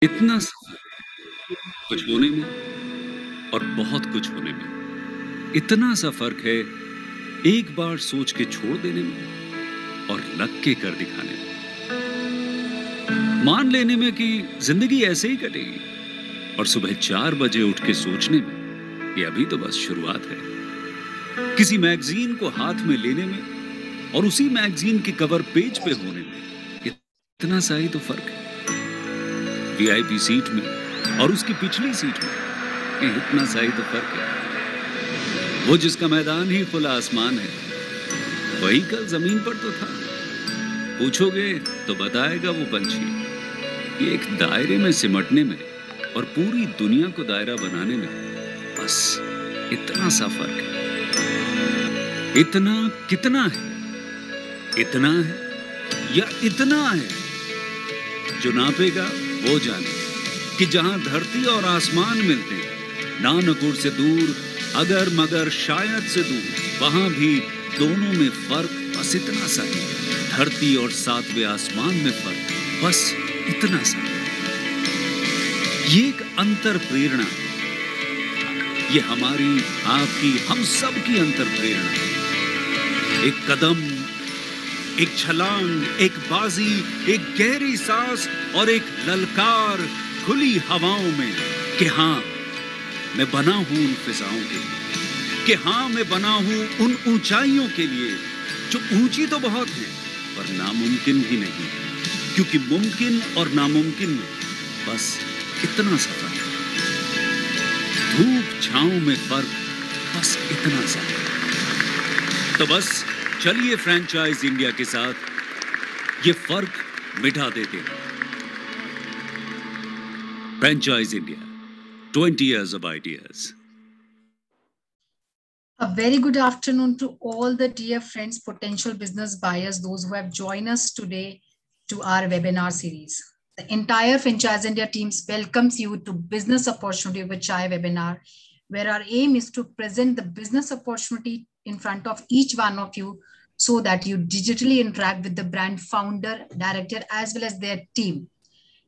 इतना कुछ होने में और बहुत कुछ होने में इतना सा फर्क है, एक बार सोच के छोड़ देने में और लग के कर दिखाने में। मान लेने में कि जिंदगी ऐसे ही कटेगी और सुबह 4 बजे उठ के सोचने में कि अभी तो बस शुरुआत है। किसी मैगजीन को हाथ में लेने में और उसी मैगजीन के कवर पेज पे होने में इतना सा ही तो फर्क है। वीआईपी सीट में और उसकी पिछली सीट में इतना सा ही तो फर्क है। वो जिसका मैदान ही खुला आसमान है, वही कल जमीन पर तो था। पूछोगे तो बताएगा वो पंछी कि एक दायरे में सिमटने में और पूरी दुनिया को दायरा बनाने में बस इतना सा फर्क है। इतना कितना है? इतना है या इतना है? जो नापेगा वो जाने कि जहां धरती और आसमान मिलते हैं, नानपुर से दूर, अगर मगर शायद से दूर, वहां भी दोनों में फर्क बस इतना सा है। धरती और सातवें आसमान में फर्क बस इतना सा। ये एक अंतर प्रेरणा है। ये हमारी, आपकी, हम सब की अंतर प्रेरणा है। एक कदम, एक छलांग, एक बाजी, एक गहरी सांस और एक ललकार खुली हवाओं में कि हाँ, मैं बना हूं उन फिजाओं के लिए, कि हाँ, मैं बना हूं उन ऊंचाइयों के लिए जो ऊंची तो बहुत है पर नामुमकिन भी नहीं, क्योंकि मुमकिन और नामुमकिन में बस इतना सा फर्क है। धूप छांव में फर्क बस इतना सा है। तो बस चलिए फ्रेंचाइज इंडिया के साथ ये फर्क मिटा देते हैं। Franchise India, 20 years of ideas. A very good afternoon to all the dear friends, potential business buyers, those who have joined us today to our webinar series. The entire Franchise India team welcomes you to Business Opportunity with Chai webinar, where our aim is to present the business opportunity in front of each one of you so that you digitally interact with the brand founder, director, as well as their team.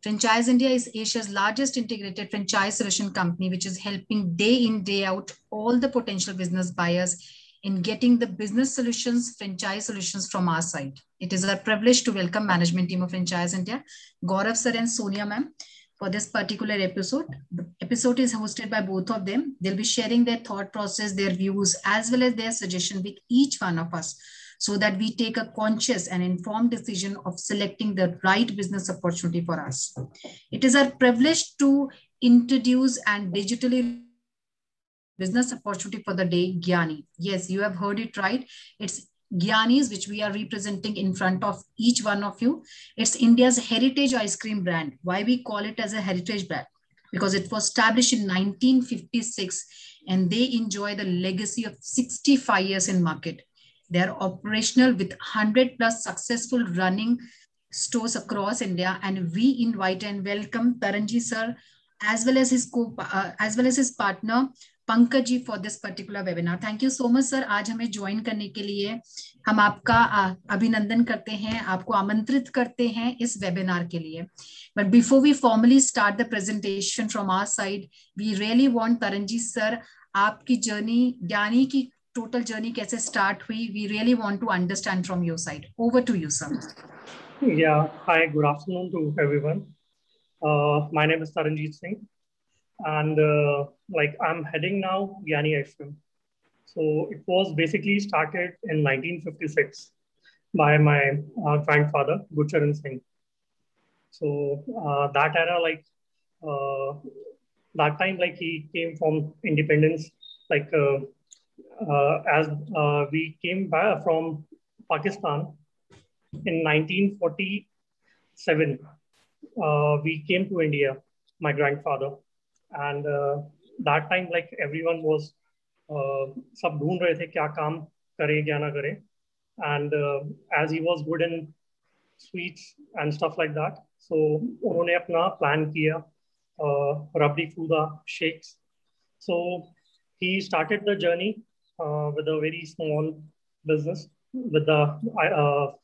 Franchise India is Asia's largest integrated franchise solution company, which is helping day in, day out all the potential business buyers in getting the business solutions, franchise solutions from our side. It is our privilege to welcome management team of Franchise India, Gaurav sir and Sonia ma'am, for this particular episode. The episode is hosted by both of them. They'll be sharing their thought process, their views, as well as their suggestion with each one of us, so that we take a conscious and informed decision of selecting the right business opportunity for us. It is our privilege to introduce and digitally business opportunity for the day, Gyani. Yes, you have heard it right. It's Gyanis, which we are representing in front of each one of you. It's India's heritage ice cream brand. Why we call it as a heritage brand? Because it was established in 1956 and they enjoy the legacy of 65 years in market. They are operational with 100 plus successful running stores across India, and we invite and welcome Taranji sir as well as his partner Pankaj ji for this particular webinar. Thank you so much sir, आज हमें join करने के लिए. हम आपका अभिनंदन करते हैं, आपको आमंत्रित करते हैं इस वेबिनार के लिए. But before we formally start the presentation from our side, we really want Taranji sir, आपकी जर्नी, ज्ञानी की टोटल जर्नी कैसे स्टार्ट हुई, we really want to understand from your side. Over to you sir. Yeah, hi, good afternoon to everyone. My name is Taranjeet Singh. And I'm heading now Gyani Ice Cream. So it was basically started in 1956 by my grandfather, Gurcharan Singh. So that era, that time, he came from independence, as we came back from Pakistan in 1947. We came to India, my grandfather. And that time, everyone was सब ढूंढ रहे थे क्या काम करे क्या ना करे. And as he was good in sweets and stuff like that, so उन्होंने अपना plan किया Rabdi Fuda shakes. So he started the journey with a very small business with the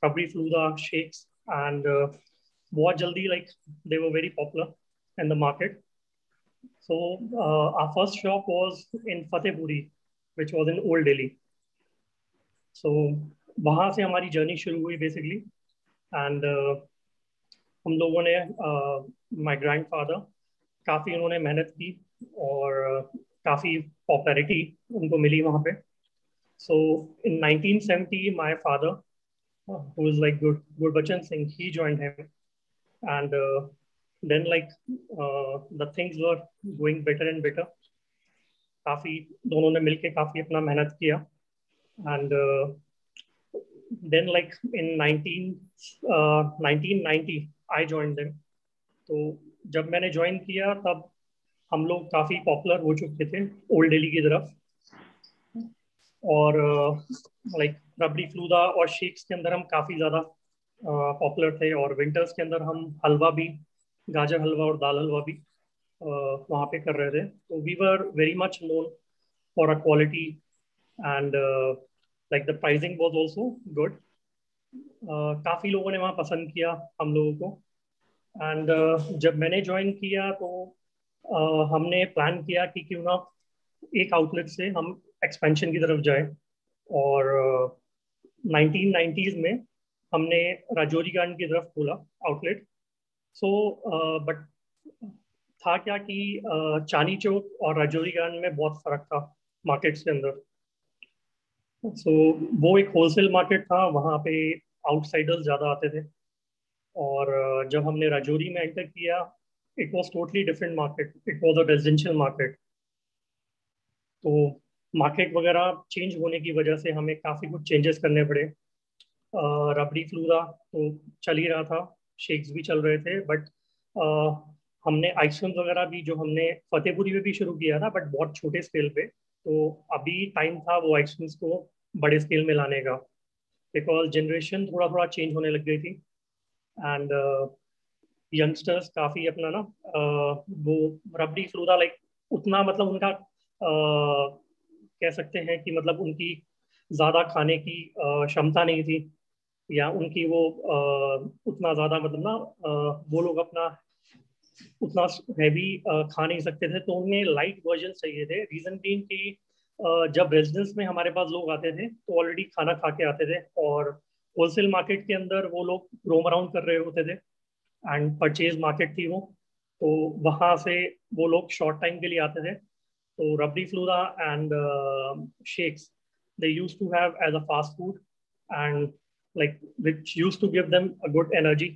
Rabdi Fuda shakes, and बहुत जल्दी they were very popular. in the market. So our first shop was in Fatehpuri, which was in Old Delhi. So वहाँ से हमारी journey शुरू हुई basically. And हम लोगों ने माय ग्रैंडफादर काफ़ी उन्होंने मेहनत की और काफ़ी पॉपुलैरिटी उनको मिली वहाँ पे. सो इन 1970 my father who is like Gurbachan Singh, he joined him, and then like the things were going better and better. काफ़ी दोनों ने मिलके काफ़ी अपना मेहनत किया. And then like in 1990 I joined them. तो जब मैंने ज्वाइन किया तब हम लोग काफ़ी पॉपुलर हो चुके थे ओल्ड दिल्ली की तरफ. और लाइक रबड़ी फलूदा और शेक्स के अंदर हम काफ़ी ज़्यादा पॉपुलर थे. और विंटर्स के अंदर हम हलवा भी, गाजर हलवा और दाल हलवा भी वहाँ पे कर रहे थे. तो we were very much known for a quality and like the pricing was also good. काफ़ी लोगों ने वहाँ पसंद किया हम लोगों को. एंड जब मैंने ज्वाइन किया तो हमने प्लान किया कि क्यों ना एक आउटलेट से हम एक्सपेंशन की तरफ जाए. और 1990s में हमने राजौरी गार्डन की तरफ खोला आउटलेट. सो बट था क्या कि चांदनी चौक और राजौरी गार्डन में बहुत फर्क था मार्केट्स के अंदर. सो वो एक होलसेल मार्केट था, वहाँ पे आउटसाइडर्स ज़्यादा आते थे. और जब हमने राजौरी में एंटर किया, it was totally different market. It was a residential market. तो मार्केट वगैरह चेंज होने की वजह से हमें काफ़ी कुछ चेंजेस करने पड़े. रबड़ी फलूदा तो चल ही रहा था, शेक्स भी चल रहे थे, बट हमने आइसक्रीम्स वगैरह भी जो हमने फतेहपुरी में भी शुरू किया था, बट बहुत छोटे स्केल पे. तो अभी टाइम था वो आइसक्रीम्स को बड़े स्केल में लाने का, बिकॉज जनरेशन थोड़ा थोड़ा चेंज होने लग गई थी. एंड यंगस्टर्स काफ़ी अपना ना वो रबड़ी फलूदा लाइक उतना मतलब उनका कह सकते हैं कि मतलब उनकी ज़्यादा खाने की क्षमता नहीं थी, या उनकी वो उतना ज़्यादा मतलब ना वो लोग अपना उतना हैवी खा नहीं सकते थे. तो उन्हें लाइट वर्जन चाहिए थे. रीज़न बीइंग कि जब रेजिडेंस में हमारे पास लोग आते थे तो ऑलरेडी खाना खा के आते थे, और होलसेल मार्केट के अंदर वो लोग रोम अराउंड कर रहे होते थे एंड परचेज मार्केट थी वो. तो वहाँ से वो लोग शॉर्ट टाइम के लिए आते थे. तो rabri falooda and shakes they used to have as a fast food, and like which used to give them a good energy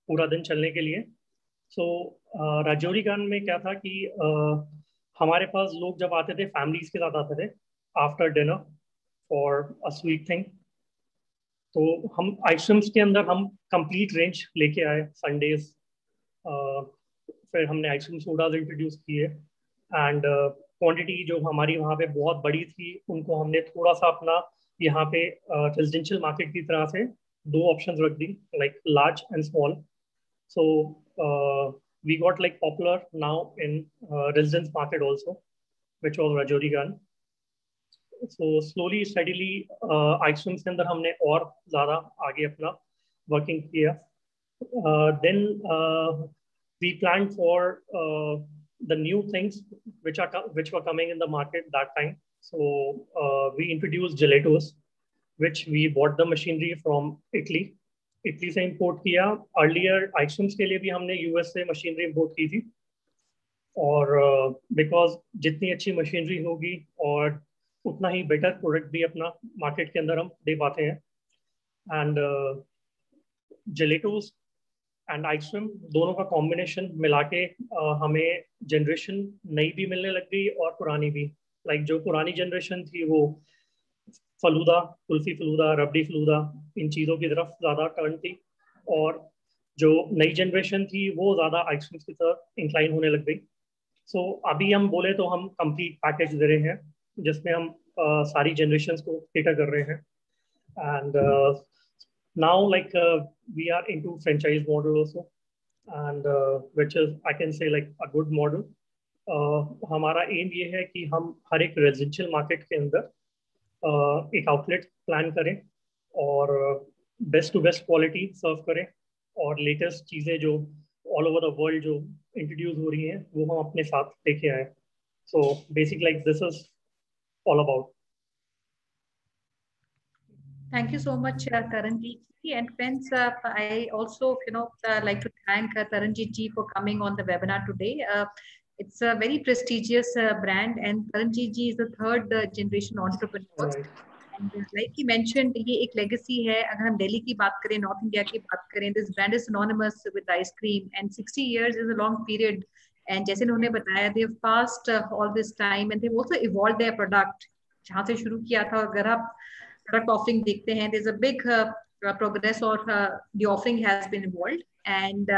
पूरा दिन चलने के लिए. सो राजौरी गान में क्या था कि हमारे पास लोग जब आते थे फैमिलीज के साथ आते थे after dinner for a sweet thing. तो हम आइटम्स के अंदर हम कंप्लीट रेंज लेके आए संडेज. फिर हमने आइसक्रीम सोडाज इंट्रोड्यूस किए, एंड क्वांटिटी जो हमारी वहाँ पे बहुत बड़ी थी उनको हमने थोड़ा सा अपना यहाँ पे रेजिडेंशियल मार्केट की तरह से दो ऑप्शंस रख दी, like large and small. So we got like popular now in residence market also, which was Rajouri Gan. So slowly steadily ice creams के अंदर हमने और ज़्यादा आगे अपना वर्किंग किया. Then we planned for the new things which were coming in the market that time. So we introduced gelatos, which we bought the machinery from Italy. Italy से import किया. अर्लियर आइसक्रीम्स के लिए भी हमने US से machinery import की थी. और बिकॉज जितनी अच्छी मशीनरी होगी और उतना ही बेटर प्रोडक्ट भी अपना मार्केट के अंदर हम दे पाते हैं. एंड जेलेटोस एंड आइसक्रीम दोनों का कॉम्बिनेशन मिला के हमें जनरेशन नई भी मिलने लग गई और पुरानी भी. लाइक जो पुरानी जनरेशन थी वो फलूदा, कुल्फी फलूदा, रबड़ी फलूदा, इन चीज़ों की तरफ ज़्यादा टर्न थी. और जो नई जनरेशन थी वो ज़्यादा आइसक्रीम्स की तरफ इंक्लाइन होने लग गई. सो अभी हम बोले तो हम कंप्लीट पैकेज दे रहे हैं जिसमें हम सारी जनरेशन्स को केटर कर रहे हैं. And now like we are into franchise model also, and which is I can say like a good model. हमारा एम ये है कि हम हर एक रेजिडेंशियल मार्केट के अंदर एक आउटलेट प्लान करें और बेस्ट टू बेस्ट क्वालिटी सर्व करें और लेटेस्ट चीज़ें जो ऑल ओवर द वर्ल्ड जो इंट्रोड्यूस हो रही हैं वो हम अपने साथ लेके आए. So basically, like, this is all about. Thank you so much, Taranjeet ji. And friends, I also, like to thank Taranjeet ji for coming on the webinar today. It's a very prestigious brand, and Taranjeet ji is the third generation entrepreneur. Right. And like he mentioned, ये एक legacy है. अगर हम दिल्ली की बात करें, North India की बात करें, this brand is synonymous with ice cream, and 60 years is a long period. And जैसे उन्होंने बताया, they have passed all this time, and they've also evolved their product. जहाँ से शुरू किया था, अगर आप product offering देखते हैं, there's a big progress, or the offering has been evolved. And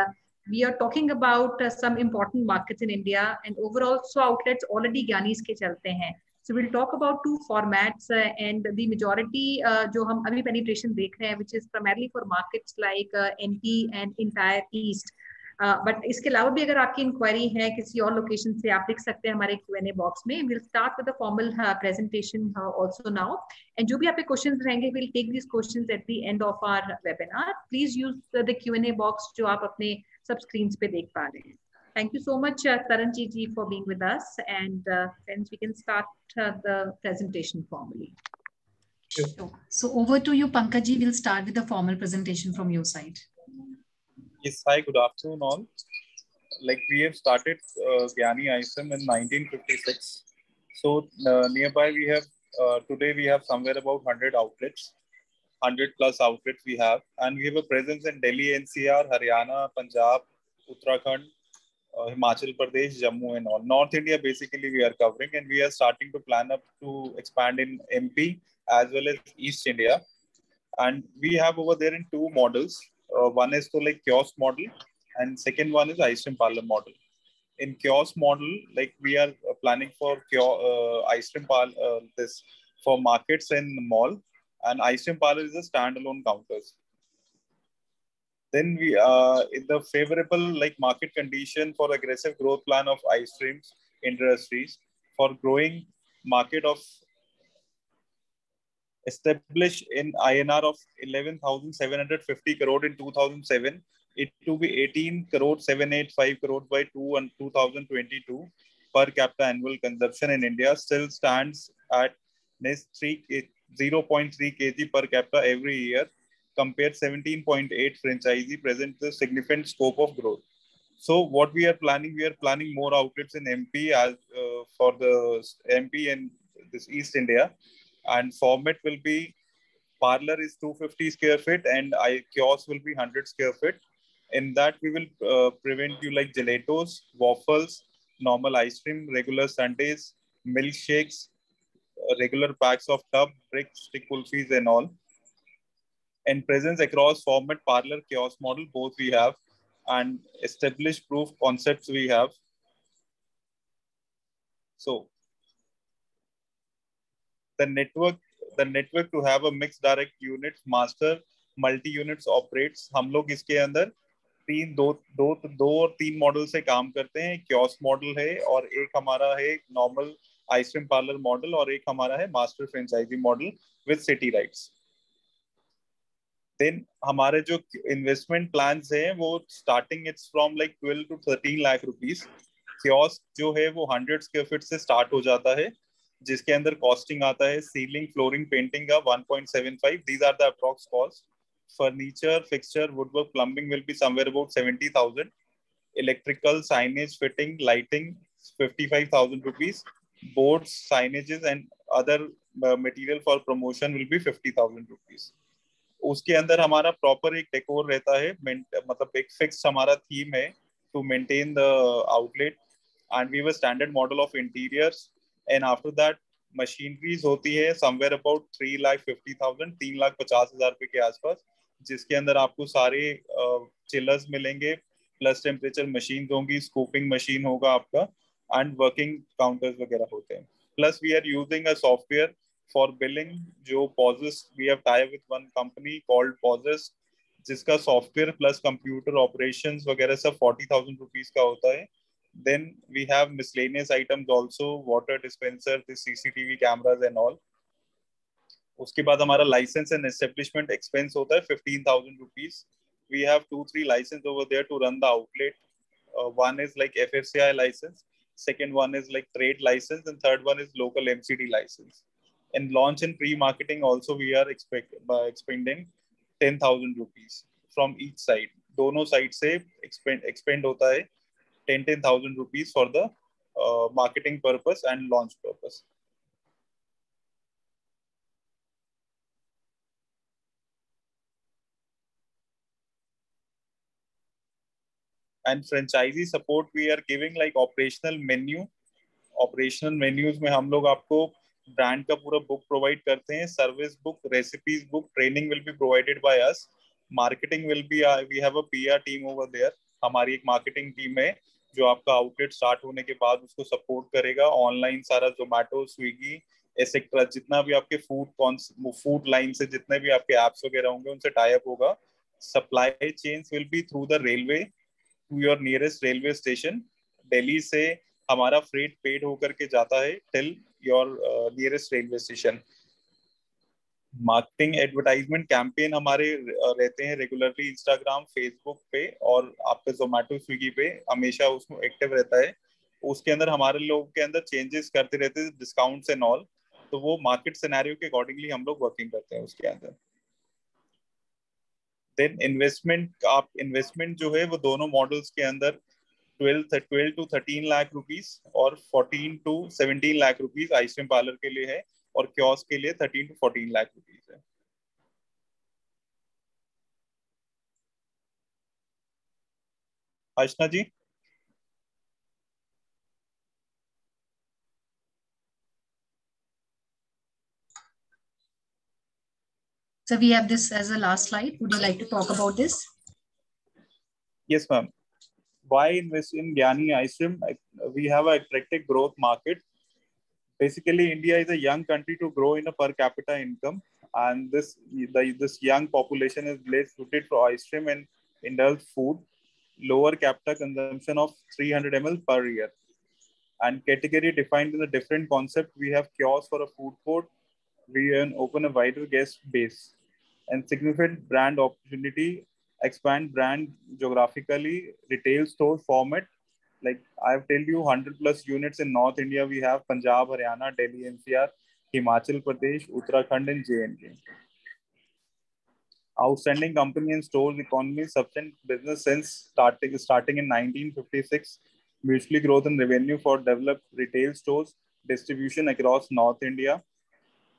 we are talking about some important markets in India, and overall so outlets already Gyanis के चलते हैं. So we'll talk about two formats, and the majority जो हम अभी penetration देख रहे हैं, which is primarily for markets like MP and entire East. But इसके अलावा भी अगर आपकी इंक्वायरी है किसी और लोकेशन से, आप लिख सकते हैं हमारे Q&A बॉक्स में. We'll start with the formal presentation also now. And जो भी आपके questions रहेंगे, we'll take these questions at the end of our webinar. Please use the Q&A box जो आप अपने सब screens पे देख पा रहे हैं. Thank you so much, Taranjeet ji, for being with us. And friends, we can start the presentation formally. Sure. So over to you, Pankaj ji. We'll start with the formal presentation from your side. Yes, hi, good afternoon all. Like we have started Gyani Ice Cream in 1956. So nearby we have, today we have somewhere about 100 outlets, 100 plus outlets we have. And we have a presence in Delhi, NCR, Haryana, Punjab, Uttarakhand, Himachal Pradesh, Jammu and all. North India basically we are covering, and we are starting to plan up to expand in MP as well as East India. And we have over there in two models. One is to like kiosk model, and second one is ice cream parlor model. In kiosk model, like we are planning for ice cream parlor this for markets in mall, and ice cream parlor is a standalone counters. Then we in the favorable like market condition for aggressive growth plan of ice creams industries for growing market of established in INR of 11,750 crore in 2007, it to be 18 crore 785 crore by 2022. Per capita annual consumption in India still stands at 0.3 kg per capita every year. Compared 17.8 franchisee present the significant scope of growth. So what we are planning more outlets in MP as for the MP and this East India. And format will be parlor is 250 square feet and kiosk will be 100 square feet. In that we will prevent you like gelatos, waffles, normal ice cream, regular sundaes, milkshakes, regular packs of tub, bricks, stick kulfis and all. And presence across format, parlor, kiosk model, both we have, and established proof concepts we have. So the network to have a mixed direct units, master, multi units operates. हम लोग इसके अंदर दो और तीन model से काम करते हैं. कियोस्क मॉडल है और एक हमारा है नॉर्मल आइसक्रीम पार्लर मॉडल और एक हमारा है master franchisee model with city rights. Then हमारे जो इन्वेस्टमेंट प्लान्स हैं वो starting its from like 12 to 13 lakh rupees. Kiosk जो है वो 100 स्क्वायर फीट से स्टार्ट हो जाता है, जिसके अंदर कॉस्टिंग आता है सीलिंग, फ्लोरिंग, पेंटिंग का 1.75. These are the approx cost. Furniture, fixture, woodwork, plumbing will be somewhere about 70,000. Electrical, signage, fitting, lighting 55,000 rupees. Boards, signages and other material for promotion will be 50,000 rupees. उसके अंदर हमारा proper एक decor रहता है, मतलब एक fix हमारा theme है to maintain the outlet. And we have a standard model of interiors. And after that machineries होती है समवेयर अबाउट 3,50,000, 3,50,000 रुपए के आसपास, जिसके अंदर आपको सारे चिलर्स मिलेंगे, प्लस टेम्परेचर मशीन होंगी, स्कूपिंग मशीन होगा आपका, एंड वर्किंग काउंटर्स वगैरह होते हैं. Plus we are using a software for billing जो Pauses, we have tied with one company called Pauses, जिसका सॉफ्टवेयर प्लस कंप्यूटर ऑपरेशंस वगैरह सब 40,000 रुपीस का होता है. Then we have miscellaneous items also, water dispenser, the CCTV cameras and all. उसके बाद हमारा लाइसेंस एंड एस्टेब्लिशमेंट एक्सपेंस होता है 15,000 rupees. We have 2-3 license over there to run the outlet. one is like FFCI license, second one is like trade license, and third one is local MCD license. And launch and pre-marketing also we are expending 10,000 rupees from each side. दोनों side से expend होता है 10,000 rupees for the marketing purpose and launch purpose. And franchisee support we are giving like operational menus में हम लोग आपको brand का पूरा बुक प्रोवाइड करते हैं, service book, recipes book, training will be provided by us, marketing will be, we have a PR team over there, हमारी एक मार्केटिंग टीम है जो आपका आउटलेट स्टार्ट होने के बाद उसको सपोर्ट करेगा, ऑनलाइन सारा जोमेटो, स्विगी एसेट्रा जितना भी आपके फूड लाइन से जितने भी आपके एप्स वगैरह होंगे उनसे टाई अप होगा. Supply chains will be through the railway to your nearest railway station. Delhi से हमारा फ्रेट पेड होकर के जाता है till your nearest railway station. Marketing advertisement campaign हमारे रहते हैं रेगुलरली इंस्टाग्राम, फेसबुक पे और आपके जोमेटो, स्विगी पे हमेशा उसमें एक्टिव रहता है. उसके अंदर हमारे लोगों के अंदर चेंजेस करते रहते हैं, डिस्काउंट्स एंड ऑल, तो वो मार्केट सिनेरियो के अकॉर्डिंगली हम लोग वर्किंग करते हैं उसके अंदर. देन इन्वेस्टमेंट जो है वो दोनों मॉडल्स के अंदर 12 to 13 लाख रुपीस और 14 to 17 lakh rupees ice cream parlour के लिए है और कियोस्क के लिए 13 to 14 लाख रुपीस है. आशना जी. So we have this as a last slide. Would you like to talk about this? Yes, ma'am. Why invest in Gyani Ice Cream? We have an attractive growth market. Basically, India is a young country to grow in a per capita income, and this young population is less suited for ice cream and indulge food. Lower capita consumption of 300 ml per year, and category defined in a different concept. We have kiosks for a food court. We open a wider guest base and significant brand opportunity. Expand brand geographically, retail store format. Like I've told you, 100+ units in North India. We have Punjab, Haryana, Delhi NCR, Himachal Pradesh, Uttarakhand, and J&K. Outstanding company and stores economy, substantial business since starting in 1956. Mutually growth in revenue for developed retail stores, distribution across North India.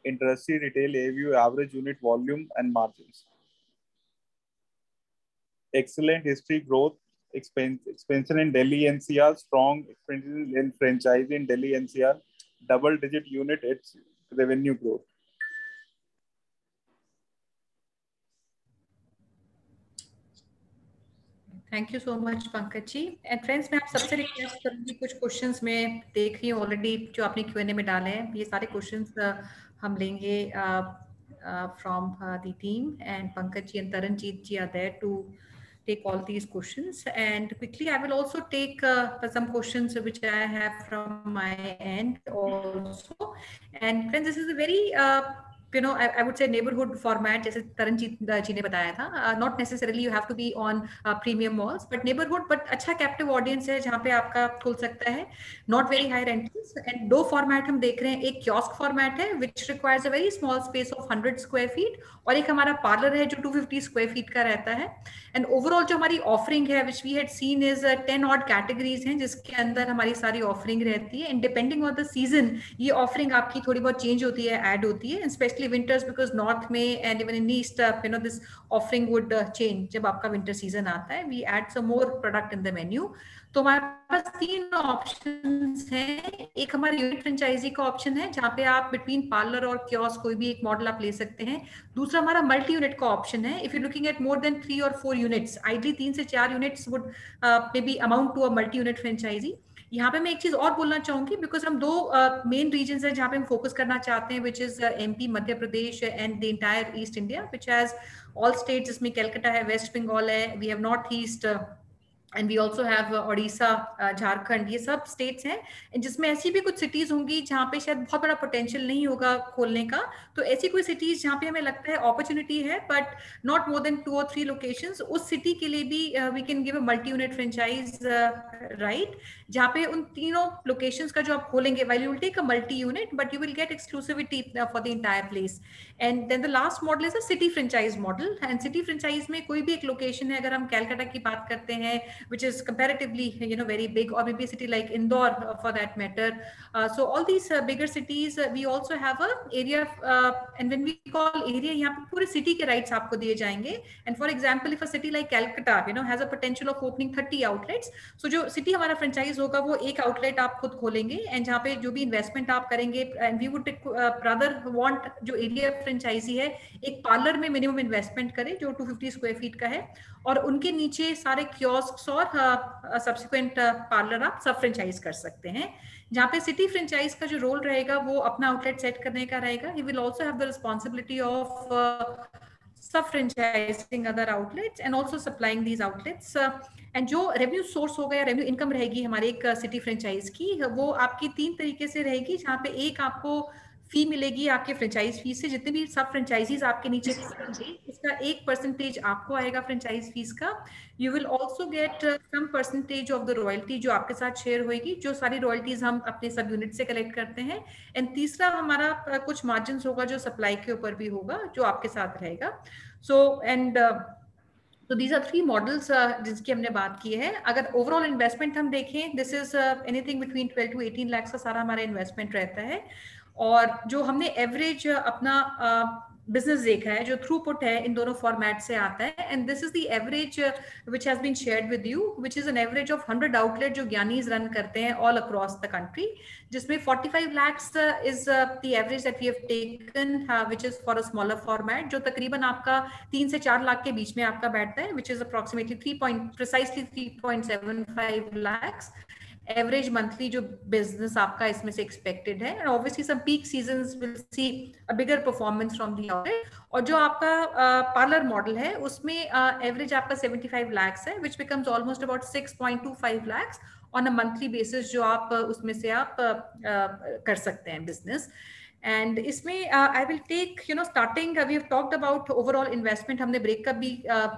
Industry retail AVU, average unit volume and margins. Excellent history, growth, expansion in Delhi NCR, strong expansion in franchise in Delhi NCR, double-digit unit its revenue growth. Thank you so much Pankaj ji. And friends, मैं आप सबसे request करूंगी, कुछ questions मैं देख रही हूँ already जो आपने Q&A में डाले हैं. ये सारे क्वेश्चंस हम लेंगे from the team, and Pankaj ji and Taranjeet ji are there to take all these questions. And quickly I will also take some questions which I have from my end also. And friends, this is a very I would say neighborhood format, जैसे तरनजीत जी ने बताया था. Not necessarily you have to be on premium malls, but neighborhood, but अच्छा captive audience है जहाँ पे आपका खुल सकता है. Not very high rentals. And दो format हम देख रहे हैं. एक kiosk format है which requires a very small space of 100 square feet, और एक हमारा parlor है जो 250 square feet का रहता है. And overall जो हमारी offering है which we had seen is 10 odd categories हैं जिसके अंदर हमारी सारी offering रहती है. And depending on the season ये offering आपकी थोड़ी बहुत change होती है, add होती है, especially winters because north में and even in east this offering would change जब आपका winter season आता है. We add some more product in the menu. तो हमारे पास तीन ऑप्शंस हैं. एक हमारा यूनिट फ्रेंचाइजी का ऑप्शन है जहाँ पे आप बिटवीन पार्लर और कियोस्क कोई भी एक मॉडल आप ले सकते हैं. दूसरा हमारा मल्टी यूनिट का ऑप्शन है. If you looking at more than 3 or 4 units, ideally 3 से 4 units would may be amount to a multi unit franchisee. यहाँ पे मैं एक चीज और बोलना चाहूंगी बिकॉज हम दो मेन रीजन है जहाँ पे हम फोकस करना चाहते हैं, which is MP, Madhya Pradesh and the entire east India, which has all states. इसमें कैलकाटा है, वेस्ट बंगाल है, we have north east and we also have Odisha, Jharkhand, ये सब स्टेट्स हैं जिसमें ऐसी भी कुछ सिटीज होंगी जहाँ पे शायद बहुत बड़ा पोटेंशियल नहीं होगा खोलने का। तो ऐसी कोई सिटीज जहाँ पे हमें लगता है अपॉर्चुनिटी है बट नॉट मोर देन 2 और 3 लोकेशंस, उस सिटी के लिए भी we can give a multi unit franchise right, जहाँ पे उन तीनों लोकेशंस का जो आप खोलेंगे, while you will take a multi unit but you will get exclusivity for the entire place. And then the last model is a city franchise model, and city franchise में कोई भी एक लोकेशन है, अगर हम कैलकाटा की बात करते हैं which is comparatively very big, or maybe a city like Indore for that matter. So all these bigger cities, we also have a area, and when we call area, यहाँ पे पूरे city के rights आपको दिए जाएंगे. And for example, if a city like Calcutta has a potential of opening 30 outlets, so जो city हमारा franchise होगा वो एक outlet आप खुद खोलेंगे, and जहाँ पे जो भी investment आप करेंगे, and we would rather want जो area franchisee है एक पार्लर में minimum investment करे जो 250 square feet का है, और उनके नीचे सारे कियोस्क्स और सब्सिक्वेंट पार्लर आप सब फ्रेंचाइज कर सकते हैं. जहाँ पे सिटी फ्रेंचाइज का जो रोल रहेगा वो अपना आउटलेट सेट करने का रहेगा. He will also have the responsibility of sub franchising other outlets and also supplying these outlets. And जो रेवेन्यू सोर्स होगा या रेवेन्यू इनकम रहेगी हमारे एक सिटी फ्रेंचाइज की, वो आपकी 3 तरीके से रहेगी. जहाँ पे एक आपको फी मिलेगी आपके फ्रेंचाइज फीस से, जितने भी सब फ्रेंचाइजीज आपके नीचे उसका 1% आपको आएगा फ्रेंचाइज फीस का. You will also get some percentage of the royalty जो आपके साथ शेयर होगी, जो सारी रॉयल्टीज हम अपने सब यूनिट से कलेक्ट करते हैं. एंड तीसरा हमारा कुछ मार्जिन होगा जो सप्लाई के ऊपर भी होगा जो आपके साथ रहेगा. सो एंड तो दीज आर 3 मॉडल्स जिसकी हमने बात की है. अगर ओवरऑल इन्वेस्टमेंट हम देखें, this is anything between 12 to 18 lakh का सारा हमारा इन्वेस्टमेंट रहता है. और जो हमने एवरेज अपना बिजनेस देखा है, जो थ्रूपुट है इन दोनों फॉर्मेट से आता है, and this is the average which has been shared with you, which is an average of 100 outlet जो ज्ञानीज रन करते हैं ऑल अक्रॉस द कंट्री, जिसमें 45 lakhs is the average that we have taken, which is for a smaller format, जो तकरीबन आपका 3 से 4 लाख के बीच में आपका बैठता है, which is approximately 3.75 lakhs average monthly जो बिजनेस आपका इसमें से एक्सपेक्टेड है. And obviously some peak seasons will see a bigger performance from the outlet. और जो आपका पार्लर मॉडल है उसमें एवरेज आपका 75 lakhs है, which becomes almost about 6.25 lakhs on a monthly basis, जो आप उसमें से आप कर सकते हैं बिजनेस. एंड इसमें I will take starting we have talked about overall investment, हमने ब्रेकअप भी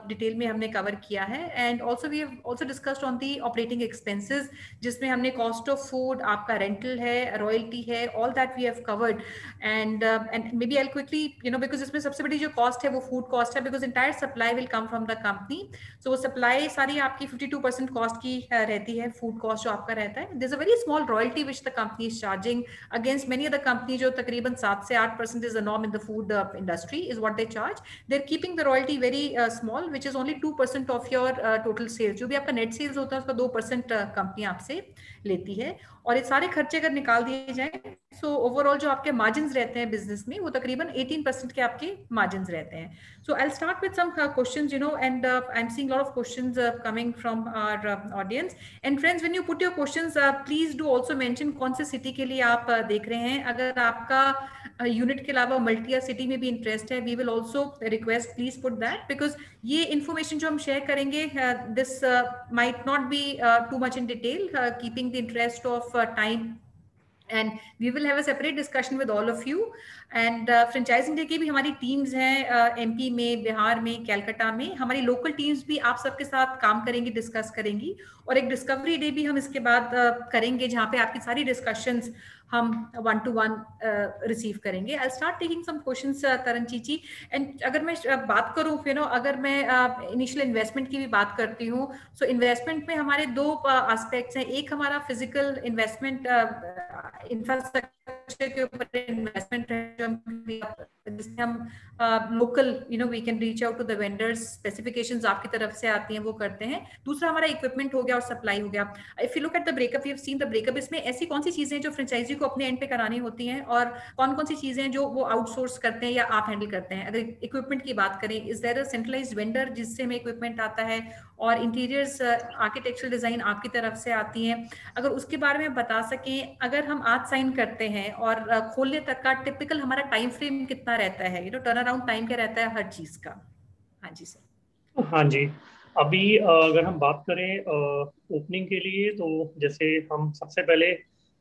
डिटेल में हमने कवर किया है. And also we have also discussed on the operating expenses, जिसमें हमने कॉस्ट ऑफ फूड, आपका रेंटल है, रॉयल्टी है, all that we have covered. And may be I quickly because इसमें सबसे बड़ी जो कॉस्ट है वो फूड कॉस्ट है, because entire supply will come from the company. So वो सप्लाई सारी आपकी 52% कॉस्ट की रहती है, फूड कॉस्ट जो आपका रहता है. There is a very small royalty which the company is charging against many other company, जो तकरीबन 7 से 8% is the norm in the food industry is what they charge. They're keeping the royalty very small, which is only 2% of your total sales. जो भी आपका net sales होता है उसका 2% company आपसे लेती है. और ये सारे खर्चे अगर निकाल दिए जाएं, सो ओवरऑल जो आपके मार्जिन्स रहते हैं बिजनेस में वो तकरीबन 18% के आपके मार्जिन्स रहते हैं. So I'll start with some questions, and I'm seeing a lot of questions coming from our audience. And friends, when you put your questions, please do also mention कौन से सिटी के लिए आप देख रहे हैं. अगर आपका यूनिट के अलावा मल्टी सिटी में भी इंटरेस्ट है, we will also request please put that, because ये information जो हम शेयर करेंगे, this might not be too much in detail, keeping the interest of time, and we will have a separate discussion with all of you. And franchising day की भी हमारी teams हैं MP में, बिहार में, कैलकाटा में. हमारी लोकल टीम्स भी आप सबके साथ काम करेंगी, डिस्कस करेंगी, और एक डिस्कवरी डे भी हम इसके बाद करेंगे जहाँ पे आपकी सारी डिस्कशंस हम 1-to-1 रिसीव करेंगे. I start taking some questions Taran चीची. एंड अगर मैं बात करूँ अगर मैं इनिशियल इन्वेस्टमेंट की भी बात करती हूँ, सो इन्वेस्टमेंट में हमारे 2 एस्पेक्ट्स हैं. एक हमारा फिजिकल इन्वेस्टमेंट, इंफ्रास्ट्रक्चर के ऊपर इन्वेस्टमेंट है, जिसमें हम local we can reach out to the vendors, specifications आपकी तरफ से आती हैं वो करते हैं. दूसरा हमारा इक्विपमेंट हो गया और सप्लाई हो गया. If you look at the breakup, we have seen the breakup, इसमें ऐसी कौन सी चीजें हैं जो फ्रेंचाइजी को अपने एंड पे करानी होती हैं, और कौन कौन सी चीजें जो वो आउटसोर्स करते हैं या आप हैंडल करते हैं. अगर इक्विपमेंट की बात करें, is there a centralized vendor जिससे हमें इक्विपमेंट आता है, और इंटीरियर्स आर्किटेक्चरल डिजाइन आपकी तरफ से आती हैं. अगर उसके बारे में बता सकें, अगर हम आज साइन करते हैं और खोलने तक का टिपिकल हमारा टाइम फ्रेम कितना रहता है, टर्न अराउंड टाइम क्या रहता है हर चीज का. हाँ जी सर. हाँ जी, अभी अगर हम बात करें ओपनिंग के लिए, तो जैसे हम सबसे पहले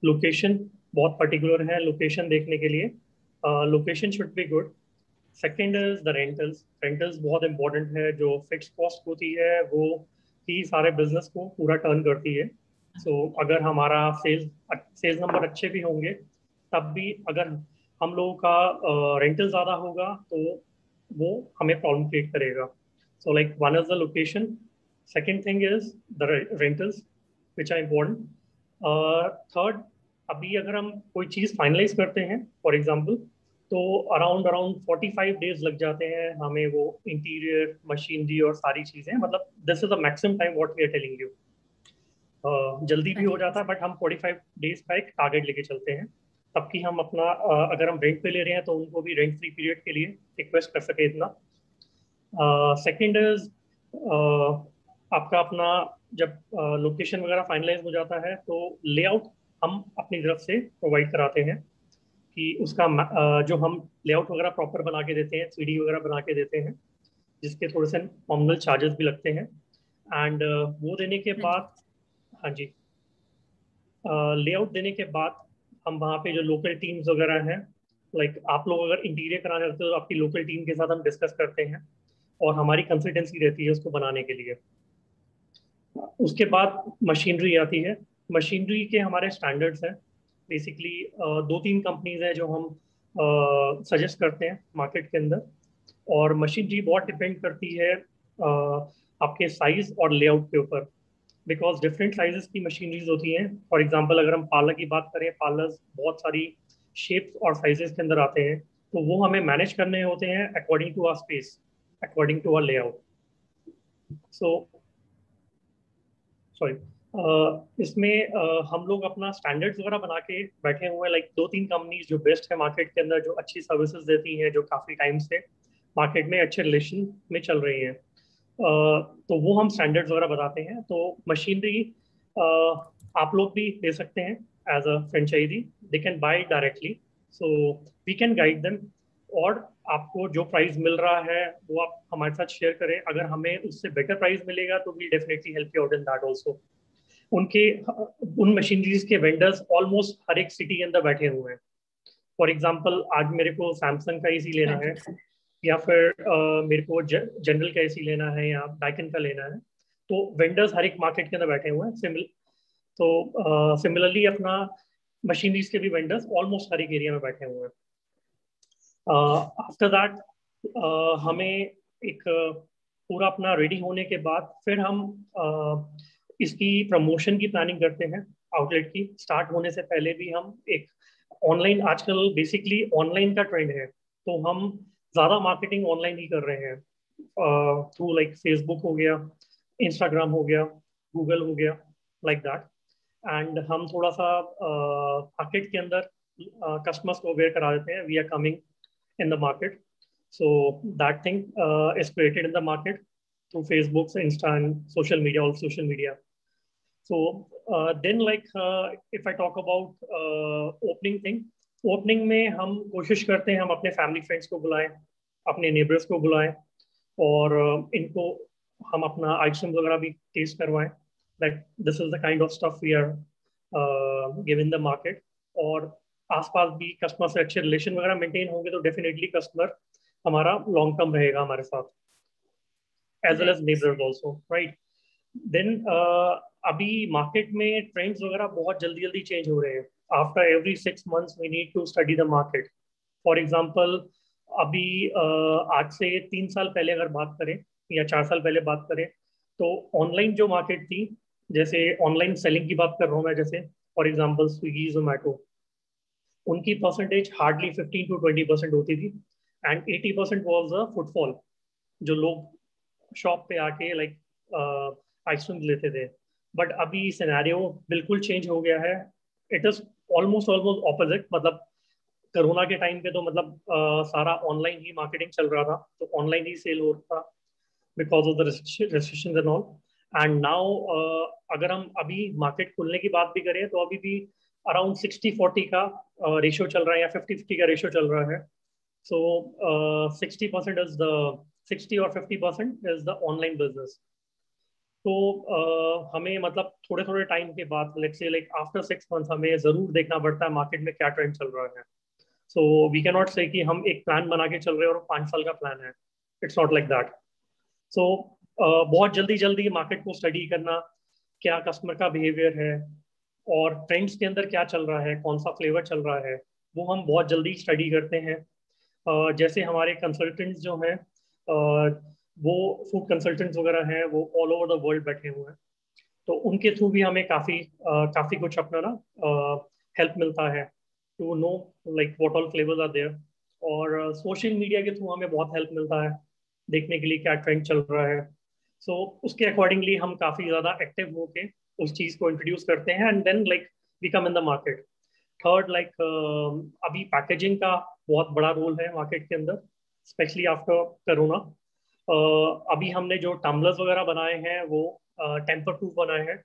लोकेशन बहुत पर्टिकुलर है लोकेशन देखने के लिए। Location should be good. Second is the rentals. Rentals बहुत इंपॉर्टेंट है। जो फिक्स कॉस्ट होती है वो ही सारे बिजनेस को पूरा टर्न करती है। सो अगर हमारा सेल्स नंबर अच्छे भी होंगे, तब भी अगर हम लोगों का रेंटल ज़्यादा होगा तो वो हमें प्रॉब्लम क्रिएट करेगा। So like one is the location, second thing is the rentals which are important. Third, अभी अगर हम कोई चीज़ फाइनलाइज करते हैं फॉर एग्जाम्पल, तो अराउंड अराउंड 45 डेज लग जाते हैं हमें वो इंटीरियर मशीनरी और सारी चीज़ें, मतलब this is the maximum time what we are telling you. जल्दी भी हो जाता है, बट हम 45 डेज का एक टारगेट लेके चलते हैं, तब कि हम अपना अगर हम रेंट पे ले रहे हैं तो उनको भी रेंट फ्री पीरियड के लिए रिक्वेस्ट कर सके इतना। सेकेंड इज आपका अपना जब लोकेशन वगैरह फाइनलाइज हो जाता है तो लेआउट हम अपनी तरफ से प्रोवाइड कराते हैं कि उसका जो हम लेआउट वगैरह प्रॉपर बना के देते हैं, 3D वगैरह बना के देते हैं, जिसके थोड़े से नॉमिनल चार्जेस भी लगते हैं। एंड वो देने के बाद, हाँ जी, लेआउट देने के बाद हम वहाँ पे जो लोकल टीम्स वगैरह हैं, लाइक आप लोग अगर इंटीरियर कराने रहते हो तो आपकी लोकल टीम के साथ हम डिस्कस करते हैं और हमारी कंसल्टेंसी रहती है उसको बनाने के लिए। उसके बाद मशीनरी आती है। मशीनरी के हमारे स्टैंडर्ड्स हैं। बेसिकली 2-3 कंपनीज हैं जो हम सजेस्ट करते हैं मार्केट के अंदर, और मशीनरी बहुत डिपेंड करती है आपके साइज और लेआउट के ऊपर, बिकॉज डिफरेंट साइजेस की मशीनरीज होती हैं। फॉर एग्जांपल अगर हम पार्लर की बात करें, पार्लर्स बहुत सारी शेप्स और साइजेस के अंदर आते हैं, तो वो हमें मैनेज करने होते हैं according to our space, according to our layout. So sorry, इसमें हम लोग अपना स्टैंडर्ड्स वगैरह बना के बैठे हुए हैं। लाइक 2-3 कंपनीज जो बेस्ट है मार्केट के अंदर, जो अच्छी सर्विसेज देती हैं, जो काफ़ी टाइम से मार्केट में अच्छे रिलेशन में चल रही हैं, तो वो हम स्टैंडर्ड्स वगैरह बताते हैं। तो मशीनरी आप लोग भी दे सकते हैं as a franchisee, they can buy directly, so we can guide them. और आपको जो प्राइस मिल रहा है वो आप हमारे साथ शेयर करें। अगर हमें उससे बेटर प्राइस मिलेगा तो we definitely help you out in that also. उनके उन मशीनरीज के वेंडर्स ऑलमोस्ट हर एक सिटी के अंदर बैठे हुए हैं। फॉर एग्जाम्पल आज मेरे को सैमसंग का एसी लेना है, या फिर मेरे को जनरल का एसी लेना है, या डाइकन का लेना है, तो वेंडर्स हर एक मार्केट के अंदर बैठे हुए हैं। तो सिमिलरली अपना मशीनरीज के भी वेंडर्स ऑलमोस्ट हर एक एरिया में बैठे हुए हैं। आफ्टर दैट हमें एक पूरा अपना रेडी होने के बाद फिर हम इसकी प्रमोशन की प्लानिंग करते हैं। आउटलेट की स्टार्ट होने से पहले भी हम एक ऑनलाइन, आजकल बेसिकली ऑनलाइन का ट्रेंड है, तो हम ज़्यादा मार्केटिंग ऑनलाइन ही कर रहे हैं, थ्रू लाइक फेसबुक हो गया, इंस्टाग्राम हो गया, गूगल हो गया, लाइक दैट। एंड हम थोड़ा सा मार्केट के अंदर कस्टमर्स को अवेयर करा देते हैं, we are coming in the market. So that thing is created in the market through Facebook, Insta, and social media, all social media. So then if I talk about opening thing, opening में हम कोशिश करते हैं हम अपने family friends को बुलाएं, अपने neighbors को बुलाएं, और इनको हम अपना items वगैरह भी taste करवाएं, like this is the kind of stuff we are giving the market। और आसपास भी कस्टमर से अच्छे रिलेशन वगैरह मेंटेन होंगे तो डेफिनेटली कस्टमर हमारा लॉन्ग टर्म रहेगा हमारे साथ, as well as neighbours also, right. Then अभी मार्केट में ट्रेंड्स वगैरह बहुत जल्दी जल्दी चेंज हो रहे हैं। After every 6 months we need to study the market. For example अभी आज से 3 साल पहले अगर बात करें, या 4 साल पहले बात करें, तो ऑनलाइन जो मार्केट थी, जैसे ऑनलाइन सेलिंग की बात कर रहा हूँ मैं, जैसे फॉर एग्जाम्पल स्विगी, जोमैटो, उनकी परसेंटेज हार्डली 15 to 20% होती थी, एंड 80% वॉज द फुटफॉल, जो लोग शॉप पे आके लाइक आइसक्रीम लेते थे। बट अभी सिनेरियो बिल्कुल चेंज हो गया है। It is almost opposite. मतलब कोरोना के टाइम पे तो मतलब सारा ऑनलाइन ही मार्केटिंग चल रहा था, तो ऑनलाइन ही सेल हो रहा था because of the restrictions and all. And now अगर हम अभी मार्केट खुलने की बात भी करें तो अभी भी अराउंड 60-40 का रेशियो चल रहा है, या 50-50 का रेशियो चल रहा है। सो 60% इज द 60 और 50% इज द ऑनलाइन बिजनेस। तो हमें मतलब थोड़े थोड़े टाइम के बाद, let's say like after 6 months, हमें जरूर देखना पड़ता है मार्केट में क्या ट्रेंड चल रहा है. सो वी कैन नॉट से कि हम एक प्लान बना के चल रहे हैं और 5 साल का प्लान है. It's not like that. So बहुत जल्दी जल्दी मार्केट को स्टडी करना, क्या कस्टमर का बिहेवियर है और ट्रेंड्स के अंदर क्या चल रहा है, कौन सा फ्लेवर चल रहा है, वो हम बहुत जल्दी स्टडी करते हैं. जैसे हमारे कंसल्टेंट्स जो हैं, वो फूड कंसल्टेंट्स वगैरह हैं, वो ऑल ओवर द वर्ल्ड बैठे हुए हैं. तो उनके थ्रू भी हमें काफ़ी काफ़ी कुछ अपना ना हेल्प मिलता है to know like what all flavours are there. और सोशल मीडिया के थ्रू हमें बहुत हेल्प मिलता है देखने के लिए क्या ट्रेंड चल रहा है. सो उसके अकॉर्डिंगली हम काफ़ी ज़्यादा एक्टिव होके उस चीज़ को इंट्रोड्यूस करते हैं and then like we come in the market. Third, like अभी पैकेजिंग का बहुत बड़ा रोल है मार्केट के अंदर, स्पेशली आफ्टर कोरोना. अभी हमने जो टम्बलर्स वगैरह बनाए हैं वो टेम्पर प्रूफ बनाए हैं,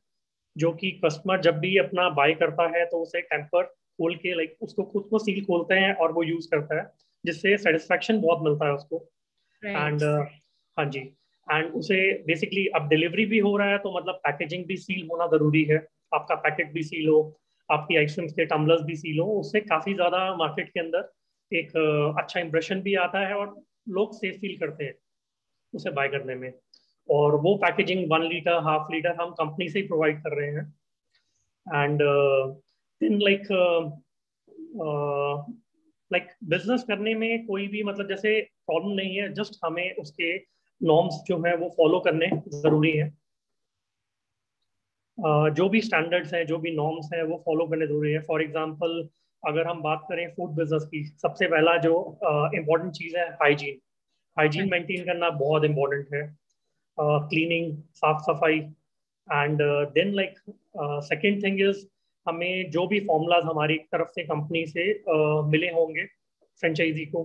जो कि कस्टमर जब भी अपना बाय करता है तो उसे टेम्पर खोल के लाइक उसको खुद को सील खोलते हैं और वो यूज करता है, जिससे सेटिस्फेक्शन बहुत मिलता है उसको. एंड हाँ जी. एंड उसे बेसिकली अब डिलीवरी भी हो रहा है तो मतलब पैकेजिंग भी सील होना जरूरी है. आपका पैकेट भी सील हो, आपकी आइसक्रीम्स के टम्बलर्स भी सील हो, उससे काफी ज्यादा मार्केट के अंदर एक अच्छा इंप्रेशन भी आता है और लोग सेफ फील करते हैं उसे बाय करने में. और वो पैकेजिंग 1 लीटर, हाफ लीटर हम कंपनी से ही प्रोवाइड कर रहे हैं. And then like like business करने में कोई भी मतलब जैसे प्रॉब्लम नहीं है, जस्ट हमें उसके नॉर्म्स जो है वो फॉलो करने जरूरी है. जो भी स्टैंडर्ड्स हैं, जो भी नॉर्म्स हैं, वो फॉलो करने जरूरी है. फॉर एग्जांपल, अगर हम बात करें फूड बिजनेस की, सबसे पहला जो इम्पोर्टेंट चीज़ है हाइजीन. हाइजीन मेंटेन करना बहुत इम्पोर्टेंट है. क्लीनिंग, साफ सफाई. And then like second thing is, हमें जो भी फॉर्मूलाज हमारी तरफ से कंपनी से मिले होंगे फ्रेंचाइजी को,